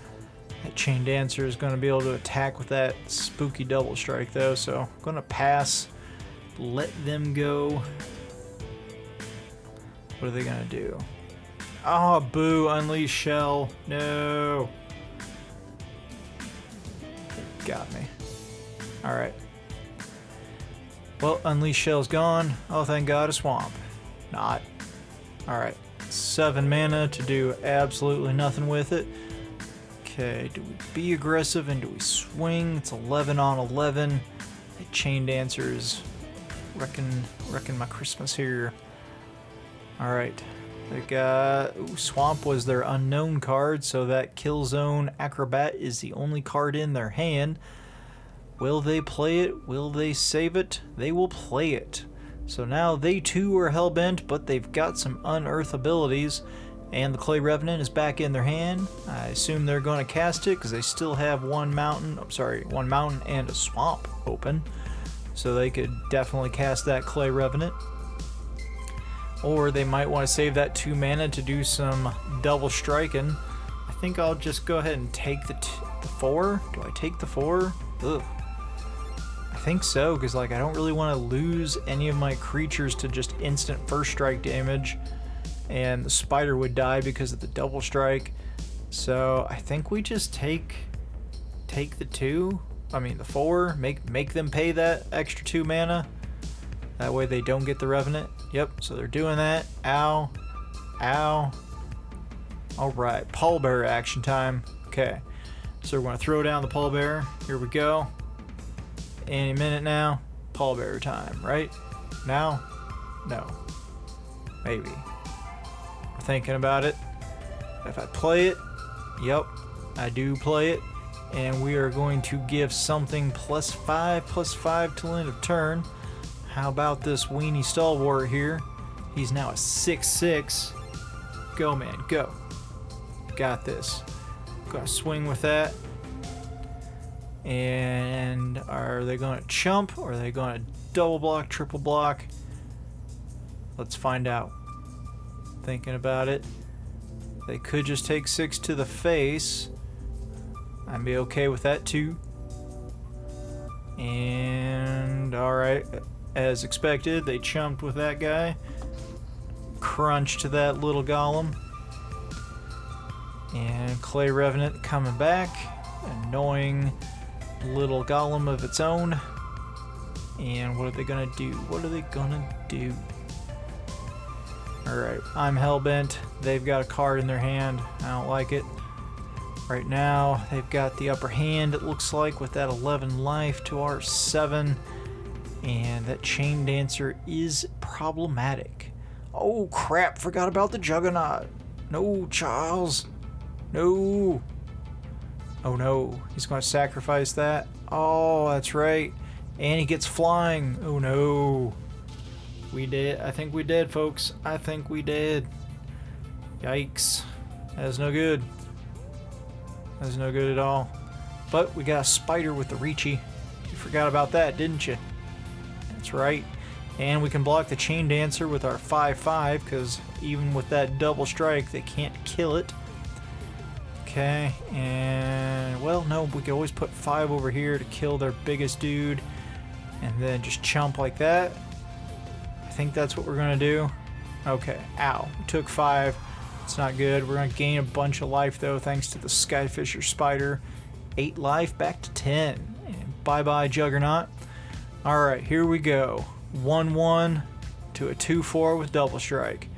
That Chain Dancer is going to be able to attack with that spooky double strike, though, so I'm going to pass. Let them go. What are they going to do? Oh, boo, Unleash Shell. No. Got me. Alright. Well, Unleash Shell's gone. Oh, thank God, a Swamp. Not. Alright. 7 mana to do absolutely nothing with it. Okay, do we be aggressive and do we swing? It's 11 on 11. That Chain Dancer is wrecking my Christmas here. Alright. They got... Ooh, Swamp was their unknown card, so that Killzone Acrobat is the only card in their hand. Will they play it? Will they save it? They will play it. So now they too are hellbent, but they've got some unearth abilities, and the Clay Revenant is back in their hand. I assume they're going to cast it because they still have one mountain and a swamp open, so they could definitely cast that Clay Revenant. Or they might want to save that 2 mana to do some double striking. I think I'll just go ahead and take the 4. Do I take the 4? Ugh. I think so, because like I don't really want to lose any of my creatures to just instant first strike damage, and the spider would die because of the double strike. So I think we just take the 4, make them pay that extra 2 mana. That way they don't get the Revenant. Yep, so they're doing that. Ow. Ow. Alright, Pallbearer action time. Okay, so we're going to throw down the Pallbearer. Here we go. Any minute now. Pallbearer time, right? Now? No. Maybe. We're thinking about it. If I play it, yep, I do play it. And we are going to give something +5/+5 till end of turn. How about this weenie Stalwart here? He's now a 6/6. Go, man, go. Got this. Gonna swing with that. And are they going to chump or are they going to double block, triple block? Let's find out. Thinking about it. They could just take 6 to the face. I'd be okay with that too. And alright, as expected, they chumped with that guy. Crunch to that little golem. And Clay Revenant coming back. Annoying little golem of its own. And what are they gonna do? What are they gonna do? Alright, I'm hellbent. They've got a card in their hand. I don't like it. Right now, they've got the upper hand, it looks like, with that 11 life to our 7. And that Chain Dancer is problematic. Oh crap, forgot about the Juggernaut. No, Charles. No. Oh no, he's going to sacrifice that. Oh, that's right. And he gets flying. Oh no. We did. I think we did, folks. I think we did. Yikes. That's no good. That's no good at all. But we got a spider with the Reachy. You forgot about that, didn't you? That's right. And we can block the Chain Dancer with our 5/5, because even with that double strike, they can't kill it. Okay, and well, no, we can always put 5 over here to kill their biggest dude, and then just chump like that. I think that's what we're gonna do. Okay, ow, we took 5. It's not good. We're gonna gain a bunch of life though, thanks to the Skyfisher Spider. 8 life back to 10, and bye bye Juggernaut. All right, here we go. 1/1 to a 2/4 with double strike.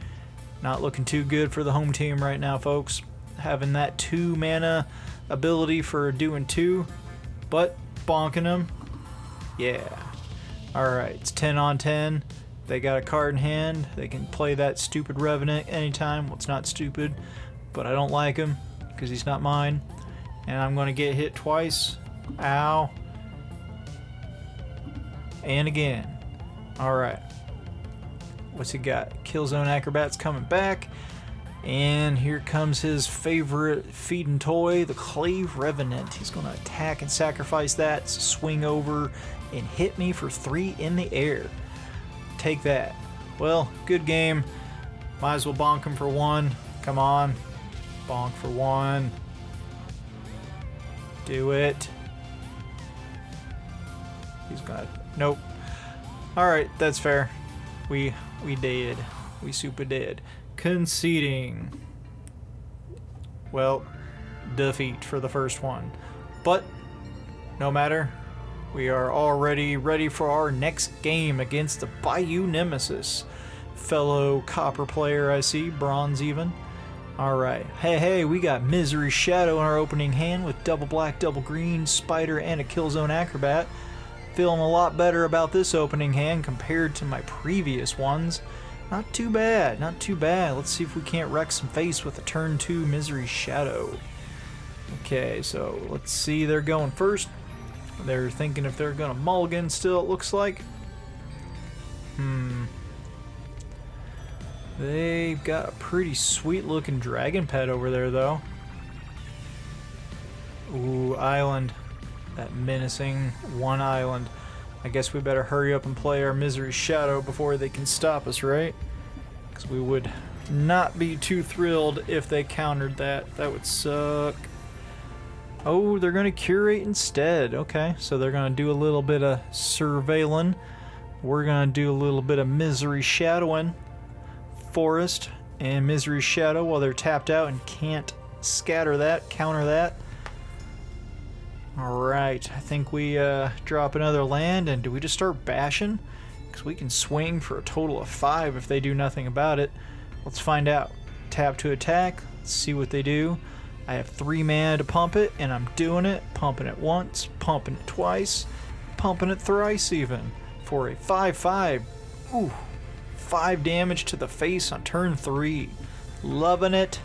Not looking too good for the home team right now, folks. Having that 2 mana ability for doing 2, but bonking them. Yeah. Alright, it's 10 on 10. They got a card in hand. They can play that stupid Revenant anytime. Well, it's not stupid, but I don't like him because he's not mine. And I'm going to get hit twice. Ow. And again. Alright. What's he got? Killzone Acrobat's coming back. And here comes his favorite feeding toy, the Clay Revenant. He's going to attack and sacrifice that, swing over, and hit me for 3 in the air. Take that. Well, good game. Might as well bonk him for 1. Come on. Bonk for 1. Do it. He's gonna... Nope. Alright, that's fair. We did. We super did. Conceding. Well, defeat for the first one. But, no matter. We are already ready for our next game against the Bayou Nemesis. Fellow copper player, I see. Bronze even. Alright. Hey, we got Misery Shadow in our opening hand with double black, double green, spider, and a Killzone Acrobat. Feeling a lot better about this opening hand compared to my previous ones. Not too bad, not too bad. Let's see if we can't wreck some face with a turn 2 Misery Shadow. Okay, so let's see. They're going first. They're thinking if they're going to mulligan still, it looks like. They've got a pretty sweet looking dragon pet over there, though. Ooh, island. That menacing one island. I guess we better hurry up and play our Misery Shadow before they can stop us, right? Because we would not be too thrilled if they countered that. That would suck. Oh, they're going to curate instead. Okay, so they're going to do a little bit of surveilling. We're going to do a little bit of Misery Shadowing. Forest and Misery Shadow while they're tapped out and can't scatter that, counter that. Alright, I think we drop another land, and do we just start bashing? Because we can swing for a total of 5 if they do nothing about it. Let's find out. Tap to attack, let's see what they do. I have 3 mana to pump it, and I'm doing it. Pumping it once, pumping it twice, pumping it thrice even. For a 5/5. Ooh, 5 damage to the face on turn 3. Loving it.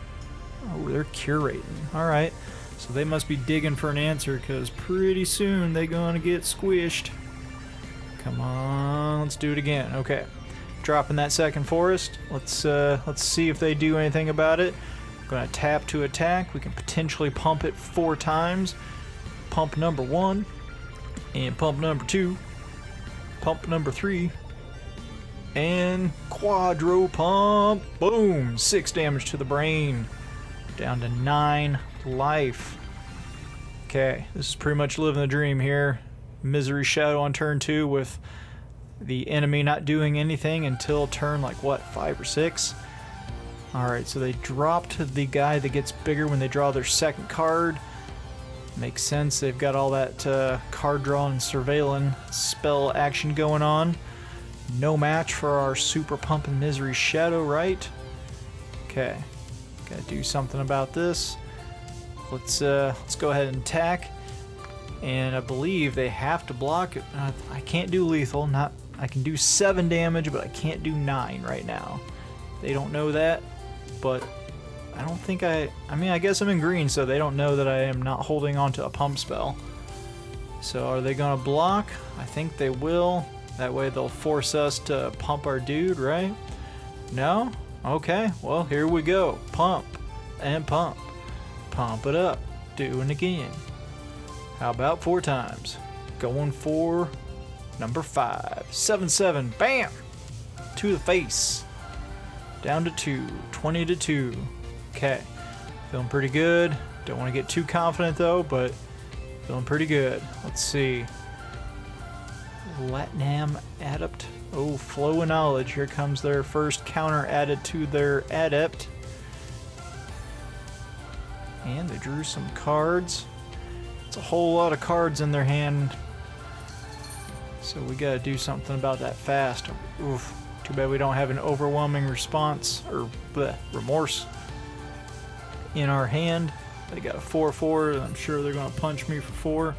Oh, they're curating. Alright. So they must be digging for an answer, because pretty soon they're going to get squished. Come on, let's do it again. Okay, dropping that second forest. Let's see if they do anything about it. Going to tap to attack. We can potentially pump it 4 times. Pump number 1, and pump number 2, pump number 3, and quadro pump. Boom! 6 damage to the brain. Down to 9 life. Okay, this is pretty much living the dream here. Misery Shadow on turn 2 with the enemy not doing anything until turn, like, what, 5 or 6? Alright, so they dropped the guy that gets bigger when they draw their second card. Makes sense, they've got all that card draw and surveilling spell action going on. No match for our super pumping Misery Shadow, right? Okay, gotta do something about this. Let's go ahead and attack. And I believe they have to block it. I can't do lethal, I can do 7 damage, but I can't do 9 right now. They don't know that. But I don't think I mean, I guess I'm in green, so they don't know that I am not holding on to a pump spell. So are they gonna block? I think they will. That way they'll force us to pump our dude, right? No? Okay, well, here we go. Pump and pump. Pump it up. Do it again. How about 4 times? Going for number 5. 7-7. Bam! To the face. Down to 2. 20 to 2. Okay. Feeling pretty good. Don't want to get too confident though, but feeling pretty good. Let's see. Latnam Adept. Oh, Flow of Knowledge. Here comes their first counter added to their Adept. And they drew some cards. It's a whole lot of cards in their hand. So we gotta do something about that fast. Oof. Too bad we don't have an overwhelming response, or remorse, in our hand. They got a 4/4, and I'm sure they're gonna punch me for 4.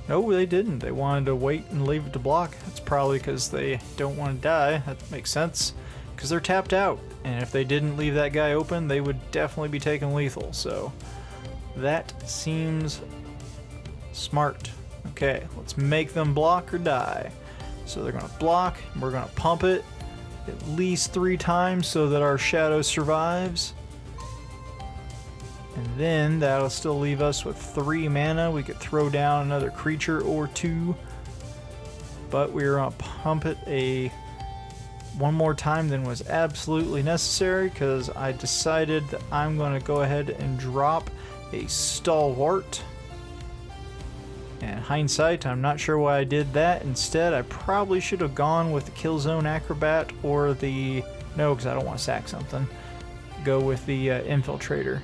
No, they didn't. They wanted to wait and leave it to block. That's probably because they don't want to die. That makes sense, because they're tapped out. And if they didn't leave that guy open, they would definitely be taking lethal. So that seems smart. Okay, let's make them block or die. So they're going to block, and we're going to pump it at least 3 times so that our shadow survives. And then that'll still leave us with 3 mana. We could throw down another creature or 2. But we're going to pump it one more time than was absolutely necessary, because I decided that I'm going to go ahead and drop a Stalwart. And hindsight, I'm not sure why I did that. Instead, I probably should have gone with the Killzone Acrobat or the... No, because I don't want to sack something. Go with the Infiltrator.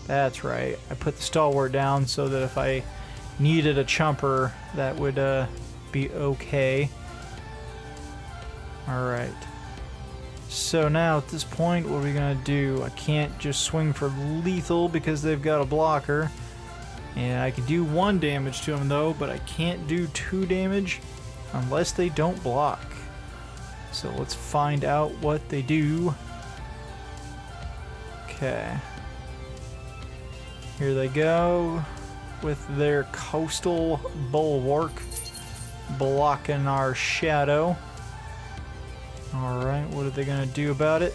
That's right. I put the Stalwart down so that if I needed a chumper, that would be okay. Alright. So now at this point, what are we going to do? I can't just swing for lethal because they've got a blocker. And I can do 1 damage to them though, but I can't do 2 damage unless they don't block. So let's find out what they do. Okay. Here they go with their Coastal Bulwark blocking our shadow. Alright, what are they going to do about it?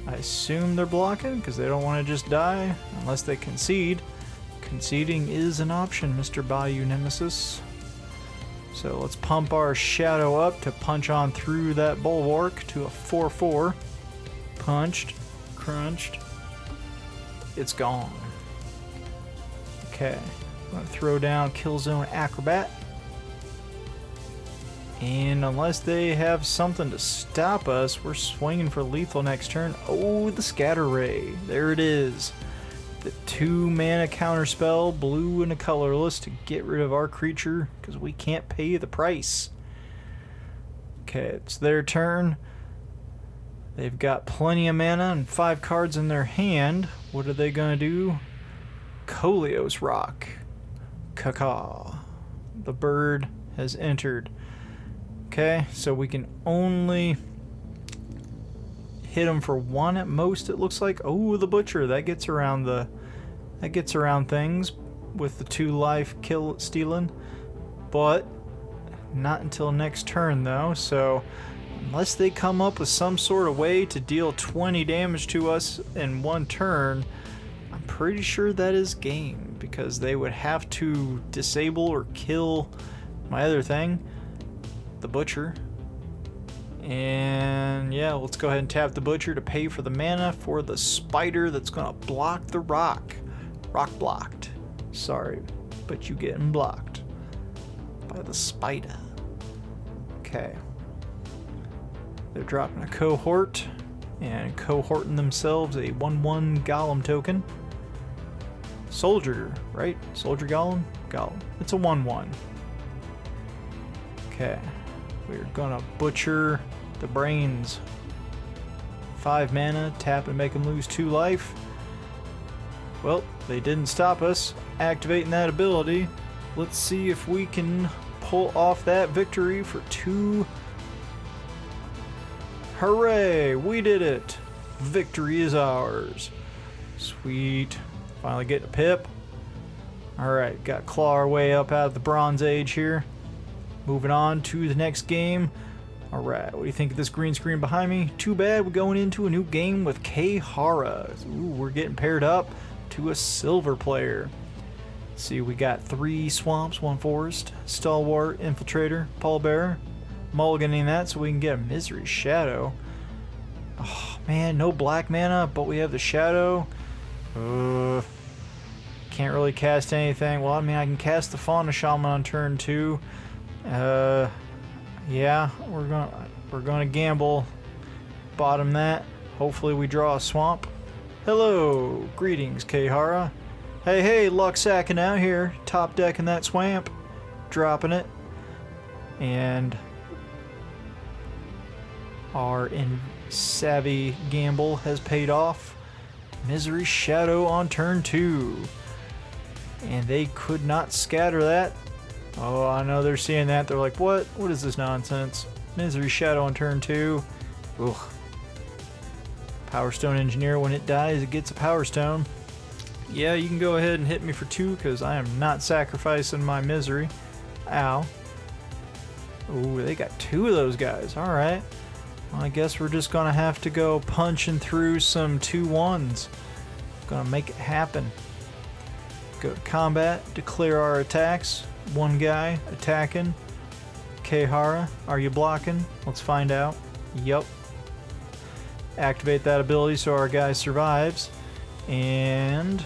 I assume they're blocking because they don't want to just die unless they concede. Conceding is an option, Mr. Bayou Nemesis. So let's pump our shadow up to punch on through that bulwark to a 4/4. Punched, crunched. It's gone. Okay, I'm going to throw down Killzone Acrobat. And unless they have something to stop us, we're swinging for lethal next turn. Oh, the Scatter Ray. There it is. The 2 mana counterspell, blue and a colorless, to get rid of our creature because we can't pay the price. Okay, it's their turn. They've got plenty of mana and 5 cards in their hand. What are they going to do? Coleos Rock. Caw. The bird has entered. Okay, so we can only hit them for 1 at most, it looks like. Oh, the Butcher, that gets around things with the 2 life kill stealing. But not until next turn though, so unless they come up with some sort of way to deal 20 damage to us in 1 turn, I'm pretty sure that is game, because they would have to disable or kill my other thing, the Butcher, And yeah, let's go ahead and tap the Butcher to pay for the mana for the spider that's gonna block the rock. Rock blocked. Sorry, but you getting blocked by the spider. Okay. They're dropping a cohort and cohorting themselves a 1/1 Golem token. Soldier, right? Soldier Golem? Golem. It's a 1/1. Okay. We're gonna butcher the brains. 5 mana, tap and make them lose 2 life. Well, they didn't stop us activating that ability. Let's see if we can pull off that victory for 2. Hooray! We did it! Victory is ours. Sweet. Finally getting a pip. Alright, got to claw our way up out of the Bronze Age here. Moving on to the next game. Alright, what do you think of this green screen behind me? Too bad we're going into a new game with Kehara. Ooh, we're getting paired up to a silver player. Let's see, we got 3 swamps, 1 forest, stalwart, infiltrator, pallbearer. Mulliganing that so we can get a Misery Shadow. Oh man, no black mana, but we have the Shadow. Can't really cast anything. Well, I mean, I can cast the Fauna Shaman on turn 2. Yeah, we're gonna gamble. Bottom that. Hopefully we draw a swamp. Hello, greetings, Kehara. Hey, luck sacking out here. Top decking that swamp. Dropping it. And our savvy gamble has paid off. Misery Shadow on turn 2. And they could not scatter that. Oh, I know they're seeing that. They're like, what? What is this nonsense? Misery Shadow on turn 2. Ugh. Power Stone Engineer, when it dies, it gets a Power Stone. Yeah, you can go ahead and hit me for 2 because I am not sacrificing my Misery. Ow. Ooh, they got 2 of those guys. Alright. Well, I guess we're just gonna have to go punching through some 2/1s. Gonna make it happen. Go to combat, declare our attacks. 1 guy attacking. Kehara, are you blocking? Let's find out. Yup. Activate that ability so our guy survives. And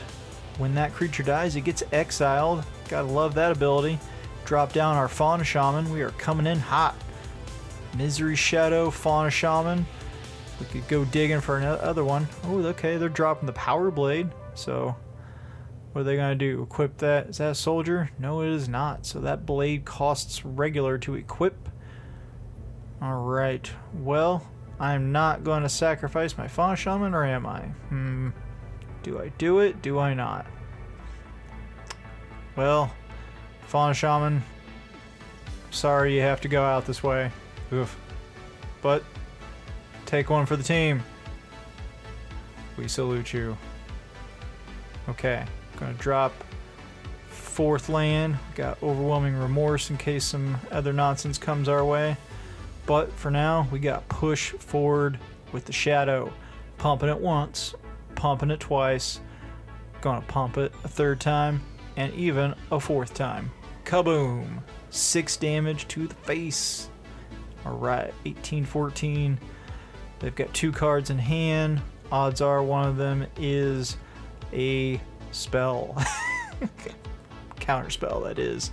when that creature dies, it gets exiled. Gotta love that ability. Drop down our Fauna Shaman. We are coming in hot. Misery Shadow, Fauna Shaman. We could go digging for another one. Oh, okay, they're dropping the Power Blade. So, what are they going to do? Equip that? Is that a soldier? No, it is not. So that blade costs regular to equip. Alright, well, I'm not going to sacrifice my Fauna Shaman, or am I? Do I do it? Do I not? Well, Fauna Shaman, sorry you have to go out this way. Oof. But take one for the team. We salute you. Okay, gonna drop 4th land. Got Overwhelming Remorse in case some other nonsense comes our way. But for now, we got push forward with the Shadow. Pumping it once, pumping it twice. Gonna pump it a 3rd time, and even a 4th time. Kaboom! 6 damage to the face. Alright, 18-14. They've got 2 cards in hand. Odds are one of them is a spell. Counter spell, that is.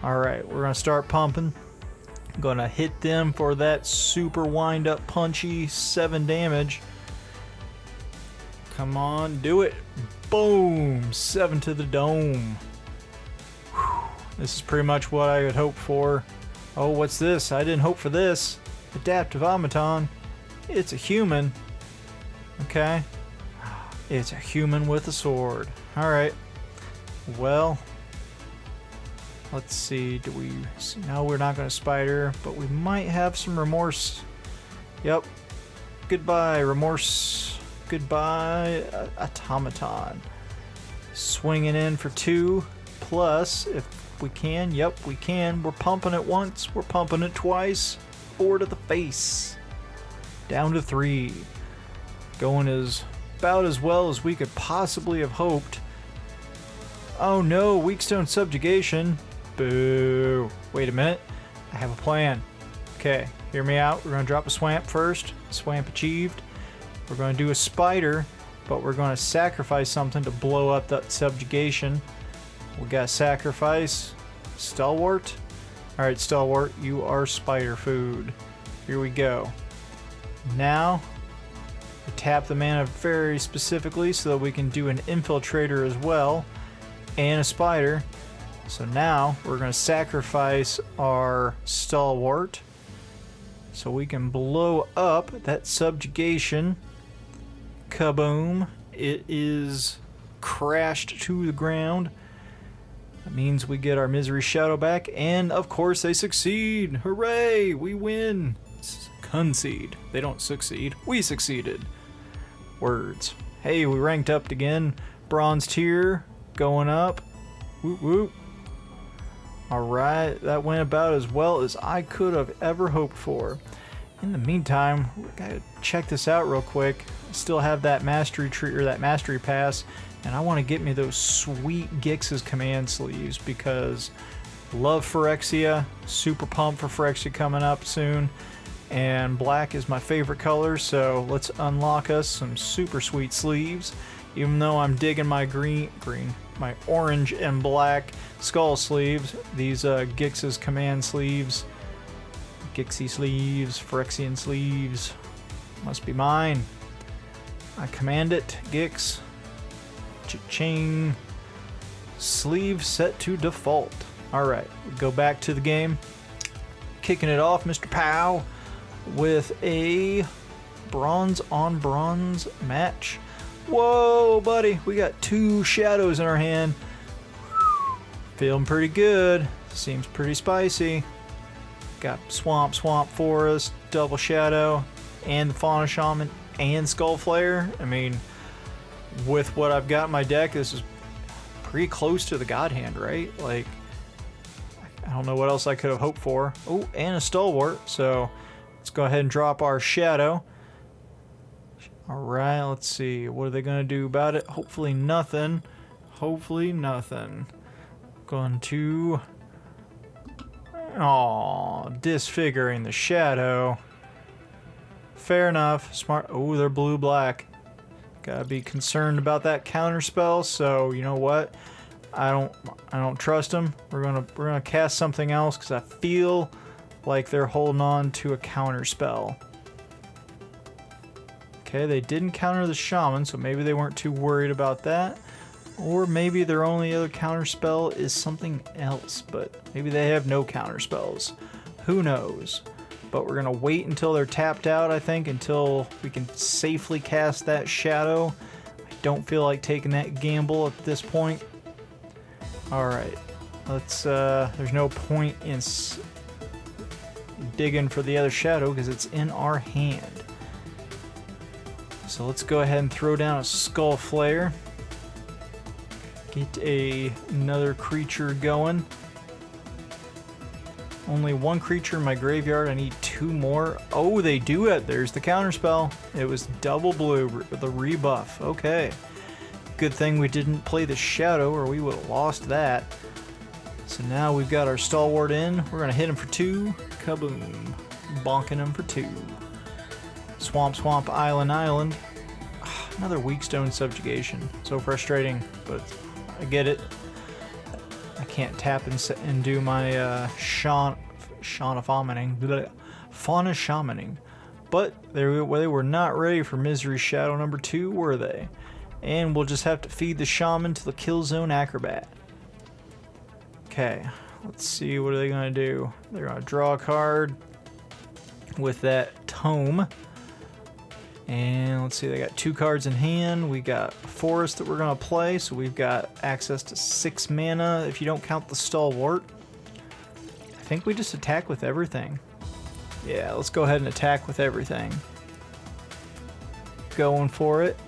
Alright, we're going to start pumping. Going to hit them for that super wind up punchy 7 damage. Come on, do it. Boom! 7 to the dome. Whew. This is pretty much what I had hoped for. Oh, what's this? I didn't hope for this. Adaptive Automaton. It's a human. Okay. It's a human with a sword. Alright. Well. Let's see. Do we... No, we're not going to spider, but we might have some remorse. Yep. Goodbye, remorse. Goodbye, automaton. Swinging in for 2. Plus, if we can, yep, we can. We're pumping it once. We're pumping it twice. 4 to the face. Down to 3. Going about as well as we could possibly have hoped. Oh no, Weakstone Subjugation. Boo. Wait a minute. I have a plan. Okay, hear me out. We're going to drop a swamp first. Swamp achieved. We're going to do a spider, but we're going to sacrifice something to blow up that subjugation. We got sacrifice. Stalwart. Alright, Stalwart, you are spider food. Here we go. Now, we tap the mana very specifically so that we can do an infiltrator as well, and a spider. So now, we're going to sacrifice our Stalwart so we can blow up that subjugation. Kaboom. It is crashed to the ground. That means we get our Misery Shadow back, and of course they succeed! Hooray! We win! Concede. They don't succeed. We succeeded. Words. Hey, we ranked up again. Bronze tier going up. Whoop whoop. Alright, that went about as well as I could have ever hoped for. In the meantime, we gotta check this out real quick. I still have that mastery tree or that mastery pass, and I want to get me those sweet Gix's command sleeves because love Phyrexia, super pumped for Phyrexia coming up soon, and black is my favorite color, so let's unlock us some super sweet sleeves. Even though I'm digging my my orange and black skull sleeves, these Gix's command sleeves, Gixie sleeves, Phyrexian sleeves, must be mine. I command it, Gix. Cha-ching. Sleeve set to default. Alright, go back to the game. Kicking it off, Mr. Pow, with a bronze on bronze match. Whoa, buddy, we got 2 shadows in our hand. Feeling pretty good. Seems pretty spicy. Got swamp, forest, double shadow, and the fauna shaman, and skull flare. I mean, with what I've got in my deck, this is pretty close to the god hand, right? Like, I don't know what else I could have hoped for. Oh, and a stalwart. So let's go ahead and drop our shadow. Alright, let's see. What are they going to do about it? Hopefully nothing. Hopefully nothing. Going to... Aw, disfiguring the shadow. Fair enough. Smart. Oh, they're blue-black. Gotta be concerned about that counter spell, so you know what? I don't trust them. We're gonna cast something else because I feel like they're holding on to a counter spell. Okay, they didn't counter the shaman, so maybe they weren't too worried about that. Or maybe their only other counter spell is something else, but maybe they have no counter spells. Who knows? But we're gonna wait until they're tapped out, I think, until we can safely cast that shadow. I don't feel like taking that gamble at this point. Alright, let's, there's no point in digging for the other shadow because it's in our hand. So let's go ahead and throw down a skull flare. Get another creature going. Only 1 creature in my graveyard. I need 2 more. Oh, they do it. There's the counterspell. It was double blue with a rebuff. Okay. Good thing we didn't play the shadow or we would have lost that. So now we've got our stalwart in. We're going to hit him for 2. Kaboom. Bonking him for 2. Swamp, island. Another weak stone subjugation. So frustrating, but I get it. I can't tap and do my fauna shamaning. But they were not ready for Misery Shadow number 2, were they? And we'll just have to feed the shaman to the kill zone acrobat. Okay, let's see, what are they going to do? They're going to draw a card with that tome. And let's see, they got 2 cards in hand. We got Forest that we're going to play, so we've got access to 6 mana if you don't count the Stalwart. I think we just attack with everything. Yeah, let's go ahead and attack with everything. Going for it.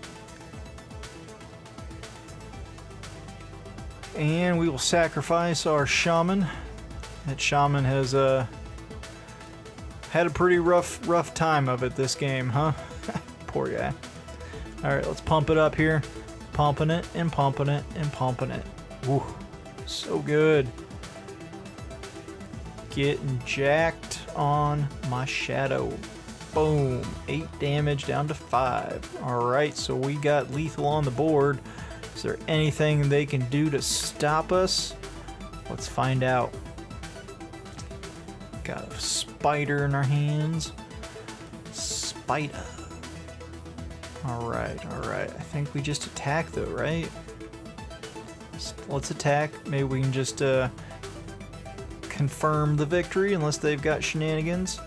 And we will sacrifice our Shaman. That Shaman has had a pretty rough time of it this game, huh? Poor guy. Alright, let's pump it up here. Pumping it and pumping it and pumping it. Woo, so good. Getting jacked on my shadow. Boom. 8 damage down to 5. Alright, so we got lethal on the board. Is there anything they can do to stop us? Let's find out. Got a spider in our hands. Spider. Alright, alright. I think we just attack though, right? Let's attack. Maybe we can just confirm the victory unless they've got shenanigans.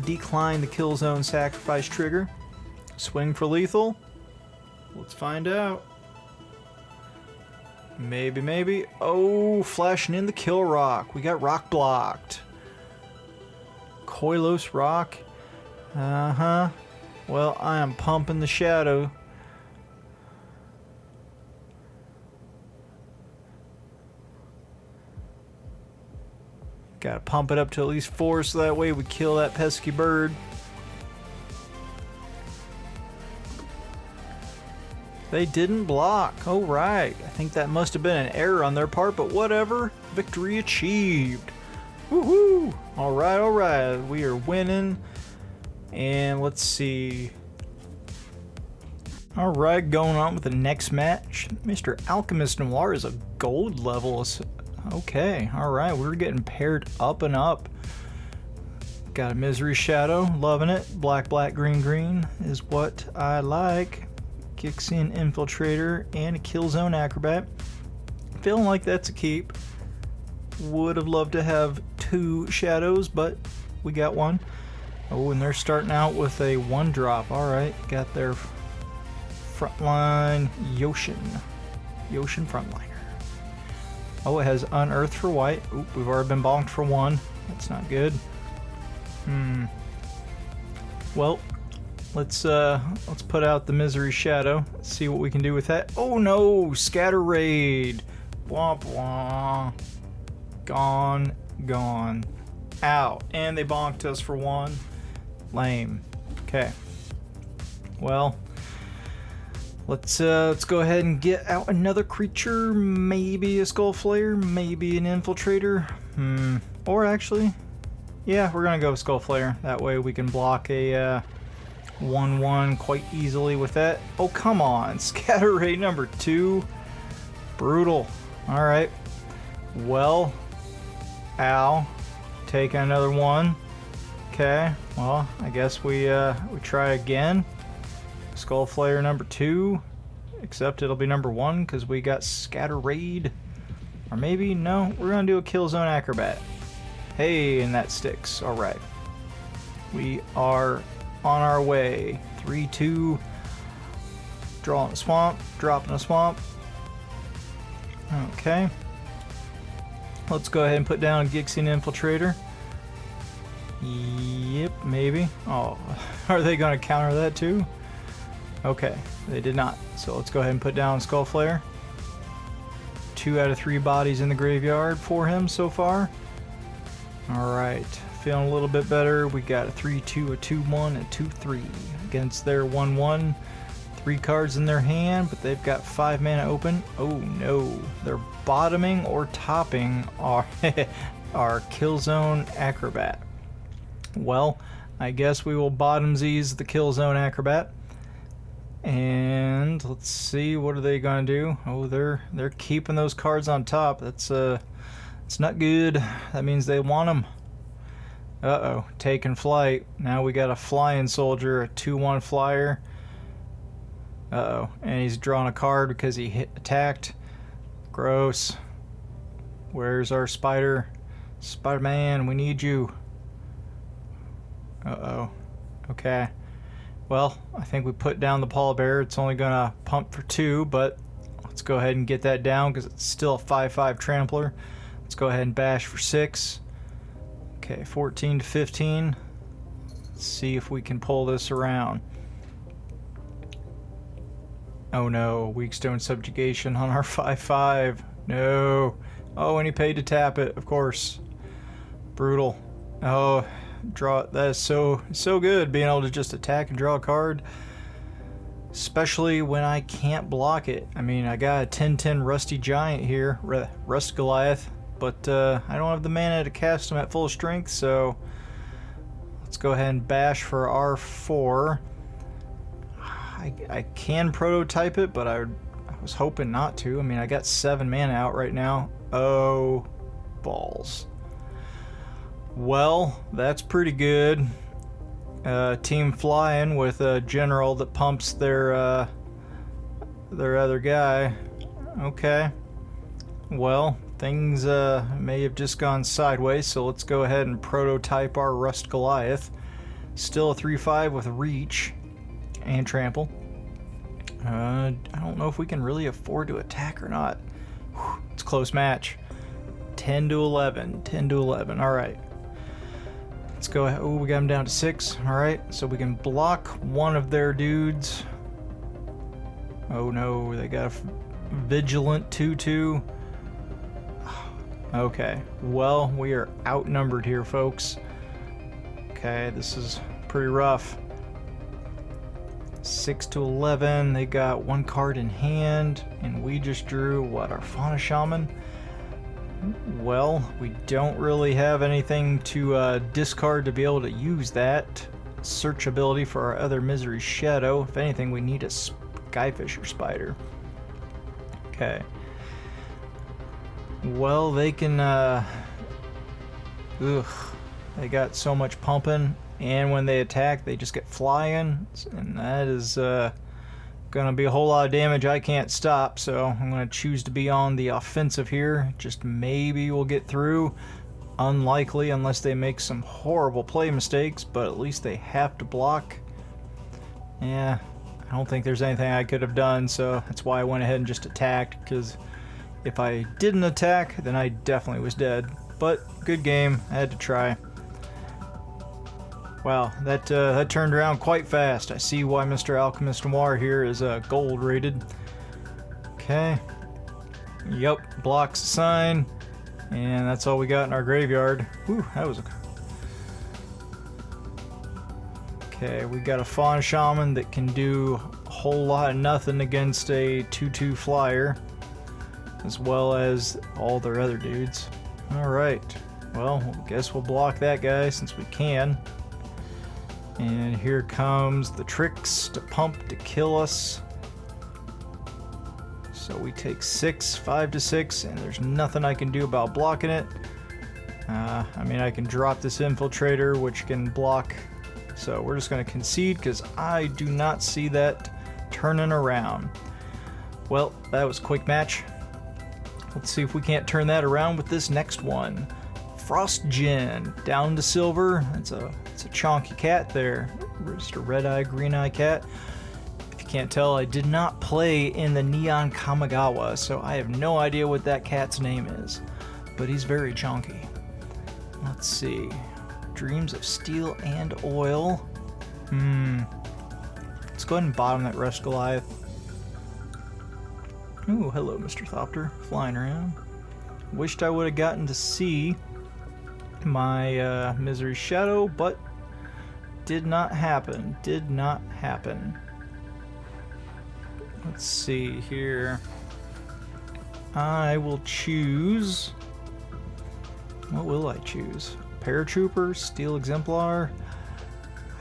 Decline the kill zone sacrifice trigger. Swing for lethal. Let's find out. Maybe, maybe. Oh, flashing in the kill rock. We got rock blocked. Koilos rock. Uh-huh. Well, I am pumping the shadow. Gotta pump it up to at least 4 so that way we kill that pesky bird. They didn't block. Oh, right. I think that must have been an error on their part, but whatever. Victory achieved. Woohoo! Alright, alright. We are winning. And let's see. Alright, going on with the next match. Mr. Alchemist Noir is a gold level. Okay, alright. We're getting paired up and up. Got a Misery Shadow. Loving it. Black, black, green, green is what I like. Gixian Infiltrator and a Killzone Acrobat. Feeling like that's a keep. Would have loved to have 2 shadows, but we got one. Oh, and they're starting out with a 1-drop. Alright, got their frontline Yoshin. Yoshin frontliner. Oh, it has Unearthed for white. Oop, we've already been bonked for 1. That's not good. Well, let's put out the Misery Shadow. See what we can do with that. Oh no! Scatter Raid! Blah blah. Gone, gone. Ow. And they bonked us for 1. Lame. Okay. Well, let's go ahead and get out another creature. Maybe a Skull Flayer, maybe an Infiltrator. Or actually, yeah, we're gonna go with Skull Flayer. That way we can block a 1/1 quite easily with that. Oh, come on. Scatter Raid number 2. Brutal. Alright. Well, ow. Take another 1. Okay. Well, I guess we try again. Skull Flayer number 2. Except it'll be number 1 because we got Scatter Raid. Or maybe, no, we're going to do a Killzone Acrobat. Hey, and that sticks. Alright. We are on our way. 3-2. Draw in a swamp. Drop in a swamp. Okay. Let's go ahead and put down a Gixian Infiltrator. Yep, maybe. Oh, are they going to counter that too? Okay, they did not. So let's go ahead and put down Skull Flayer. 2 out of 3 bodies in the graveyard for him so far. Alright, feeling a little bit better. We got a 3-2, a 2-1, a 2-3 against their 1-1. 3 cards in their hand, but they've got 5 mana open. Oh no, they're bottoming or topping our, our Killzone Acrobat. Well, I guess we will bottomsies the Killzone Acrobat. And let's see, what are they gonna do? Oh, they're keeping those cards on top. That's it's not good. That means they want them. Uh-oh, taking flight. Now we got a flying soldier, a 2/1 flyer. Uh-oh, and he's drawing a card because he attacked. Gross. Where's our spider? Spider-Man, we need you. Uh-oh. Okay. Well, I think we put down the pallbearer. It's only gonna pump for 2, but let's go ahead and get that down because it's still a 5/5 trampler. Let's go ahead and bash for 6. Okay, 14 to 15. Let's see if we can pull this around. Oh no, Weak Stone Subjugation on our 5/5. No. Oh, and he paid to tap it, of course. Brutal. Oh, draw. That is so good, being able to just attack and draw a card. Especially when I can't block it. I mean, I got a 10/10 Rusty Giant here. Rust Goliath. but I don't have the mana to cast them at full strength, so let's go ahead and bash for R4. I can prototype it, but I was hoping not to. I mean, I got 7 mana out right now. Oh, balls. Well, that's pretty good. Team flying with a general that pumps their other guy. Okay. Well, things may have just gone sideways, so let's go ahead and prototype our Rust Goliath. Still a 3/5 with reach and trample. I don't know if we can really afford to attack or not. Whew, it's a close match. 10 to 11. 10 to 11. All right. Let's go ahead. Oh, we got him down to 6. All right. So we can block one of their dudes. Oh no, they got a vigilant 2/2. Okay. Well, we are outnumbered here, folks. Okay, this is pretty rough. 6 to 11. They got 1 card in hand, and we just drew what, our Fauna Shaman? Well, we don't really have anything to discard to be able to use that search ability for our other Misery Shadow. If anything, we need a Skyfisher Spider. Okay. Well, they can they got so much pumping, and when they attack they just get flying, and that is gonna be a whole lot of damage I can't stop, so I'm gonna choose to be on the offensive here. Just maybe we'll get through. Unlikely unless they make some horrible play mistakes, but at least they have to block. Yeah, I don't think there's anything I could have done, so that's why I went ahead and just attacked, because if I didn't attack, then I definitely was dead. But good game, I had to try. Wow, that turned around quite fast. I see why Mr. Alchemist Noir here is gold rated. Okay. Yep, blocks a sign. And that's all we got in our graveyard. Whew, that was a... Okay, we got a Fawn Shaman that can do a whole lot of nothing against a 2/2 flyer, as well as all their other dudes. Alright, well, I guess we'll block that guy since we can. And here comes the tricks to pump to kill us. So we take 6, 5 to 6, and there's nothing I can do about blocking it. I mean, I can drop this Infiltrator, which can block. So we're just going to concede, because I do not see that turning around. Well, that was a quick match. Let's see if we can't turn that around with this next one. Frost Djinn, down to silver. It's a chonky cat there. Just a red-eye, green-eye cat. If you can't tell, I did not play in the Neon Kamigawa, so I have no idea what that cat's name is. But he's very chonky. Let's see. Dreams of Steel and Oil. Let's go ahead and bottom that Rust Goliath. Ooh, hello, Mr. Thopter. Flying around. Wished I would have gotten to see my Misery Shadow, but did not happen. Did not happen. Let's see here. I will choose... What will I choose? Paratrooper, Steel Exemplar.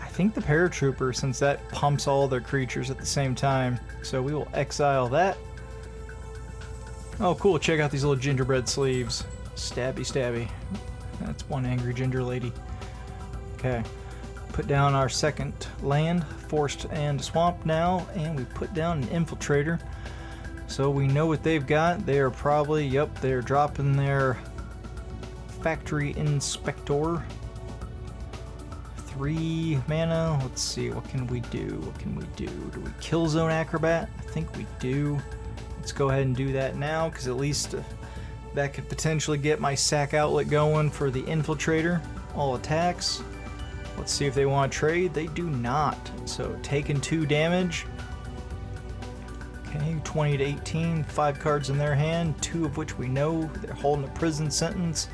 I think the Paratrooper, since that pumps all their creatures at the same time. So we will exile that. Oh, cool. Check out these little gingerbread sleeves. Stabby, stabby. That's one angry ginger lady. Okay. Put down our second land, Forest and Swamp now, and we put down an Infiltrator. So we know what they've got. They are probably, yep, they're dropping their Factory Inspector. 3 mana. Let's see, what can we do? What can we do? Do we kill Zone Acrobat? I think we do. Let's go ahead and do that now, because at least that could potentially get my sack outlet going for the Infiltrator. All attacks. Let's see if they want to trade. They do not. So taking 2 damage. Okay, 20 to 18. 5 cards in their hand, 2 of which we know. They're holding a Prison Sentence,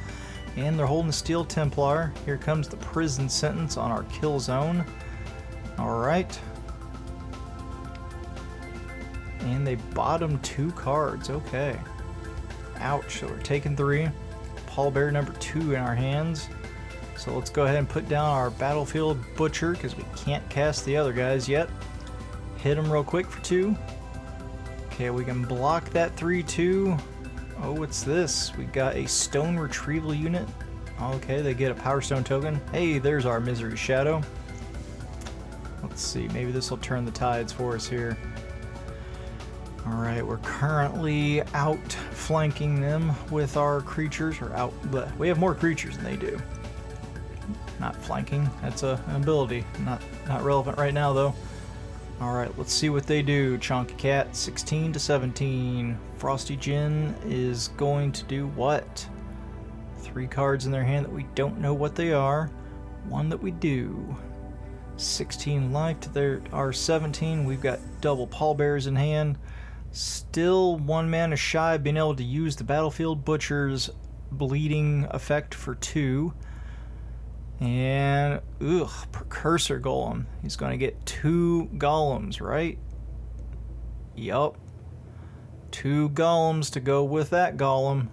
and they're holding a Steel Templar. Here comes the Prison Sentence on our kill zone. Alright. And they bottomed 2 cards. Okay. Ouch. So we're taking 3. pallbearer number 2 in our hands. So let's go ahead and put down our battlefield butcher because we can't cast the other guys yet. Hit them real quick for 2. Okay, we can block that 3/2. Oh, what's this? We got a stone retrieval unit. Okay, they get a power stone token. Hey, there's our misery shadow. Let's see, maybe this will turn the tides for us here. Alright, we're currently outflanking them with our creatures, or we have more creatures than they do. Not flanking, that's an ability. Not relevant right now though. Alright, let's see what they do. Chonky Cat, 16 to 17. Frosty Djinn is going to do what? 3 cards in their hand that we don't know what they are. 1 that we do. 16 life to our 17. We've got double pallbearers in hand. Still 1 mana shy of being able to use the Battlefield Butcher's bleeding effect for 2. And, Precursor Golem. He's going to get 2 golems, right? Yup. 2 golems to go with that golem.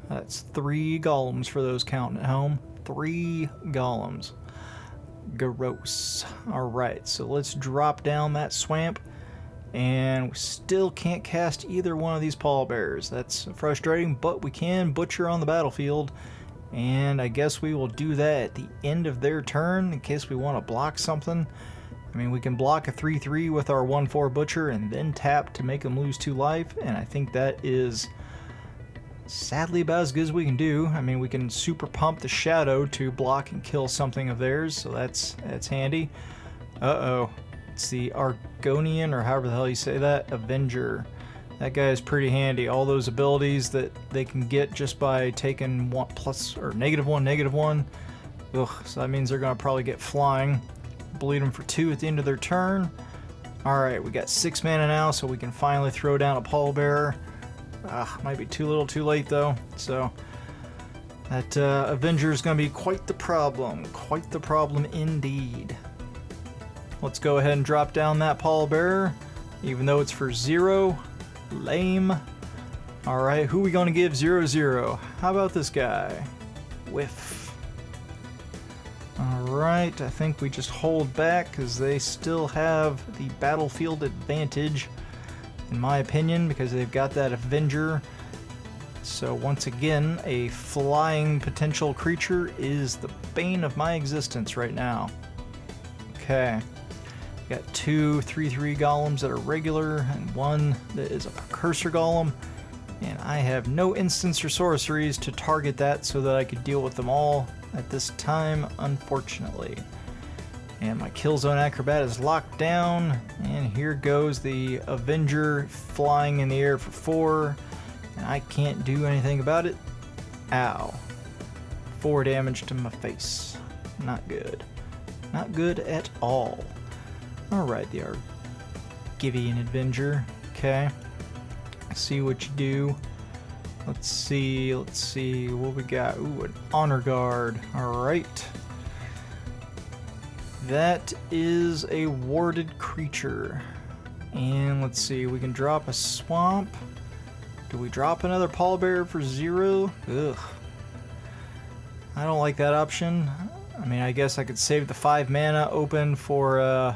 That's 3 golems for those counting at home. 3 golems. Gross. Alright, so let's drop down that swamp. And we still can't cast either one of these pallbearers. That's frustrating, but we can butcher on the battlefield. And I guess we will do that at the end of their turn in case we want to block something. I mean, we can block a 3/3 with our 1/4 butcher and then tap to make them lose 2 life. And I think that is sadly about as good as we can do. I mean, we can super pump the shadow to block and kill something of theirs, so that's handy. Uh-oh. It's the Argonian, or however the hell you say that, Avenger. That guy is pretty handy. All those abilities that they can get just by taking -1 or -1. Ugh, so that means they're going to probably get flying. Bleed them for 2 at the end of their turn. Alright, we got 6 mana now, so we can finally throw down a pallbearer. Might be too little too late though. So that Avenger is going to be quite the problem. Quite the problem indeed. Let's go ahead and drop down that pallbearer, even though it's for 0. Lame. Alright, who are we going to give 0/0? How about this guy? Whiff. Alright, I think we just hold back because they still have the battlefield advantage, in my opinion, because they've got that Avenger. So once again, a flying potential creature is the bane of my existence right now. Okay. Got 2 3/3 golems that are regular and 1 that is a precursor golem, and I have no instants or sorceries to target that so that I could deal with them all at this time, unfortunately. And my Killzone Acrobat is locked down, and here goes the Avenger flying in the air for 4, and I can't do anything about it. Ow. 4 damage to my face. Not good. Not good at all. Alright, the Argivian Avenger. Okay. See what you do. Let's see what we got. Ooh, an Honor Guard. Alright. That is a warded creature. And let's see, we can drop a swamp. Do we drop another pallbearer for 0? Ugh. I don't like that option. I mean, I guess I could save the 5 mana open for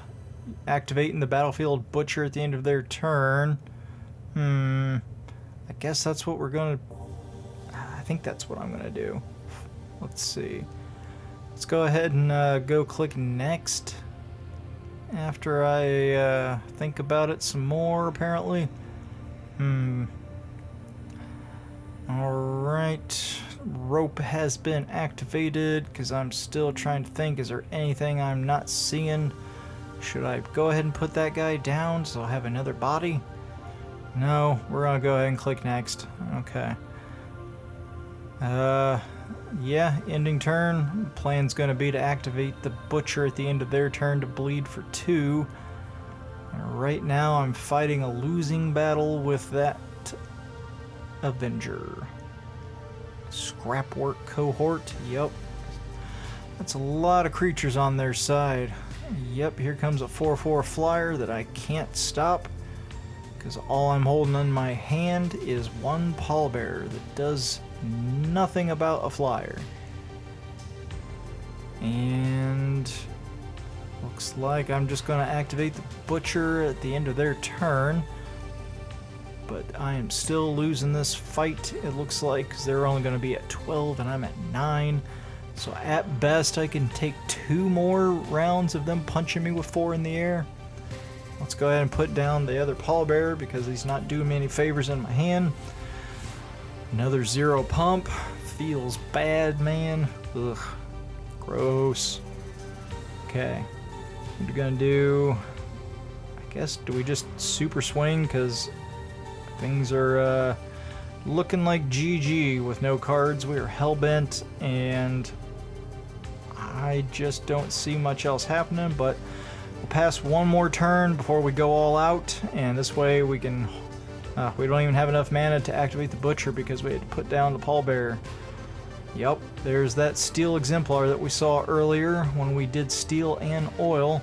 activating the Battlefield Butcher at the end of their turn. I guess that's what we're gonna... I think that's what I'm gonna do. Let's see. Let's go ahead and go click next. After I think about it some more, apparently. Alright. Rope has been activated because I'm still trying to think, is there anything I'm not seeing? Should I go ahead and put that guy down so I'll have another body? No, we're gonna go ahead and click next. Okay. Yeah, ending turn. Plan's gonna be to activate the Butcher at the end of their turn to bleed for 2. And right now I'm fighting a losing battle with that Avenger. Scrapwork cohort, yep. That's a lot of creatures on their side. Yep, here comes a 4/4 flyer that I can't stop because all I'm holding in my hand is 1 pallbearer that does nothing about a flyer. And looks like I'm just going to activate the Butcher at the end of their turn. But I am still losing this fight, it looks like, because they're only going to be at 12 and I'm at 9. So at best, I can take 2 more rounds of them punching me with 4 in the air. Let's go ahead and put down the other pallbearer because he's not doing me any favors in my hand. Another 0 pump. Feels bad, man. Ugh. Gross. Okay. What are we gonna do? I guess, do we just super swing? Because things are looking like GG with no cards. We are hellbent, and I just don't see much else happening, but we'll pass one more turn before we go all out, and this way we can... we don't even have enough mana to activate the Butcher because we had to put down the pallbearer. Yep, there's that Steel Exemplar that we saw earlier when we did Steel and Oil.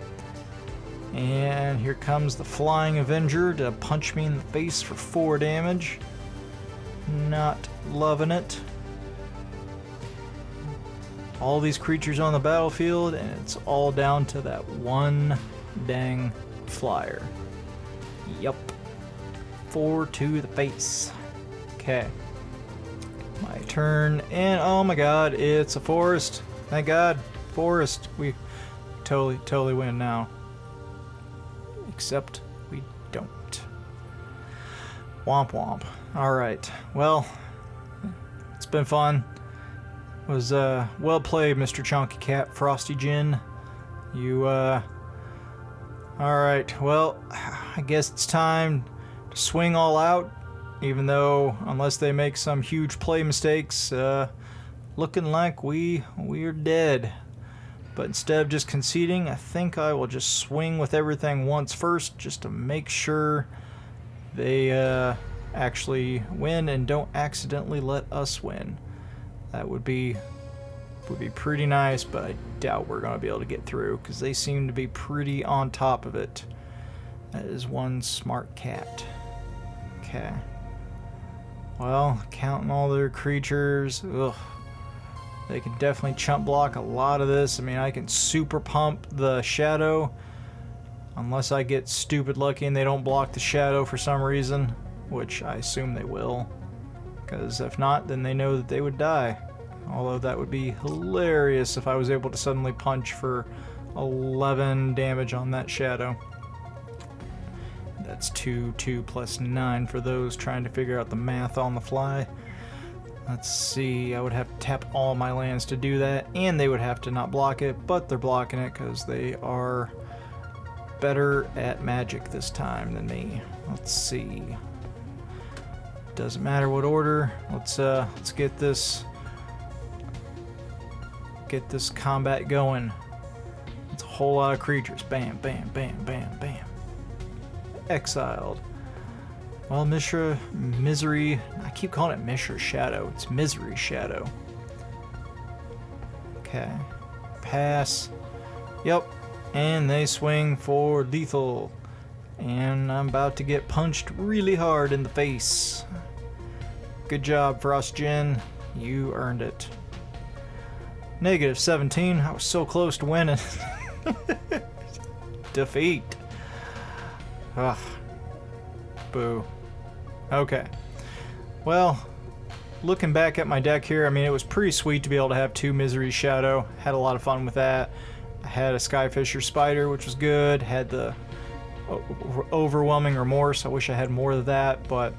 And here comes the Flying Avenger to punch me in the face for 4 damage. Not loving it. All these creatures on the battlefield, and it's all down to that one dang flyer. Yup. 4 to the face. Okay. My turn, and oh my god, it's a forest. Thank god. Forest. We totally win now. Except we don't. Womp womp. Alright. Well, it's been fun. It was well played, Mr. Chunky Cat, Frosty Gin. You alright, well, I guess it's time to swing all out, even though, unless they make some huge play mistakes, looking like we're dead. But instead of just conceding, I think I will just swing with everything once first, just to make sure they actually win and don't accidentally let us win. That would be pretty nice, but I doubt we're going to be able to get through, because they seem to be pretty on top of it. That is one smart cat. Okay. Well, counting all their creatures, ugh. They can definitely chump block a lot of this. I mean, I can super pump the shadow, unless I get stupid lucky and they don't block the shadow for some reason, which I assume they will. Because if not, then they know that they would die. Although that would be hilarious if I was able to suddenly punch for 11 damage on that shadow. That's 2 plus 9 for those trying to figure out the math on the fly. Let's see, I would have to tap all my lands to do that, and they would have to not block it, but they're blocking it because they are better at magic this time than me. Let's see. Doesn't matter what order. Let's get this combat going. It's a whole lot of creatures. Bam, bam, bam, bam, bam. Exiled. Well, Misery, I keep calling it Mishra Shadow. It's Misery Shadow. Okay. Pass. Yep. And they swing for lethal. And I'm about to get punched really hard in the face. Good job, Frost Gin. You earned it. -17. I was so close to winning. Defeat. Ugh. Boo. Okay. Well, looking back at my deck here, I mean, it was pretty sweet to be able to have 2 Misery Shadow. Had a lot of fun with that. I had a Skyfisher Spider, which was good. Had the Overwhelming Remorse. I wish I had more of that, but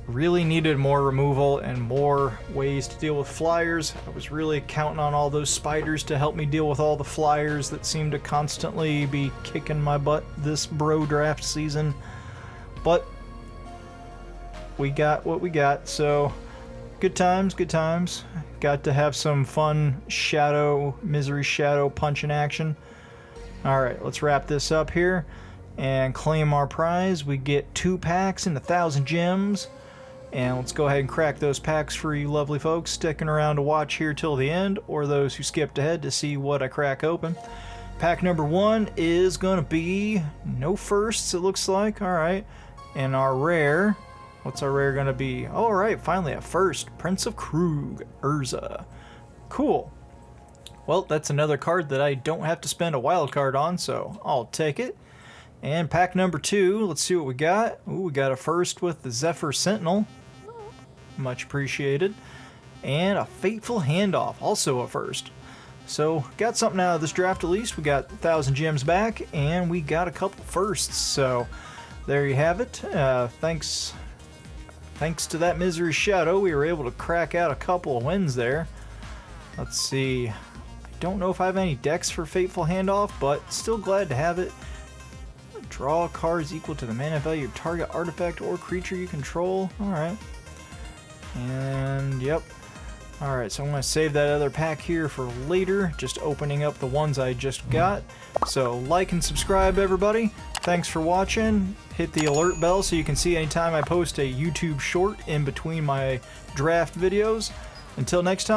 really needed more removal and more ways to deal with flyers. I was really counting on all those spiders to help me deal with all the flyers that seem to constantly be kicking my butt this bro draft season. But we got what we got, so good times, good times. Got to have some fun Misery Shadow punching action. Alright, let's wrap this up here and claim our prize. We get 2 packs and 1,000 gems. And let's go ahead and crack those packs for you lovely folks sticking around to watch here till the end, or those who skipped ahead to see what I crack open. Pack number 1 is going to be no firsts, it looks like. Alright. And our rare What's our rare gonna be? All right, finally a first. Prince of Krug, Urza. Cool. Well, that's another card that I don't have to spend a wild card on, so I'll take it. And pack number 2, let's see what we got. Ooh, we got a first with the Zephyr Sentinel. Much appreciated. And a Fateful Handoff, also a first. So, got something out of this draft at least. We got 1,000 gems back, and we got a couple firsts. So, there you have it. Thanks to that Misery Shadow, we were able to crack out a couple of wins there. Let's see. I don't know if I have any decks for Fateful Handoff, but still glad to have it. Draw cards equal to the mana value of target artifact or creature you control. Alright. And, yep. Alright, so I'm going to save that other pack here for later, just opening up the ones I just got. So, like and subscribe, everybody. Thanks for watching. Hit the alert bell so you can see anytime I post a YouTube short in between my draft videos. Until next time.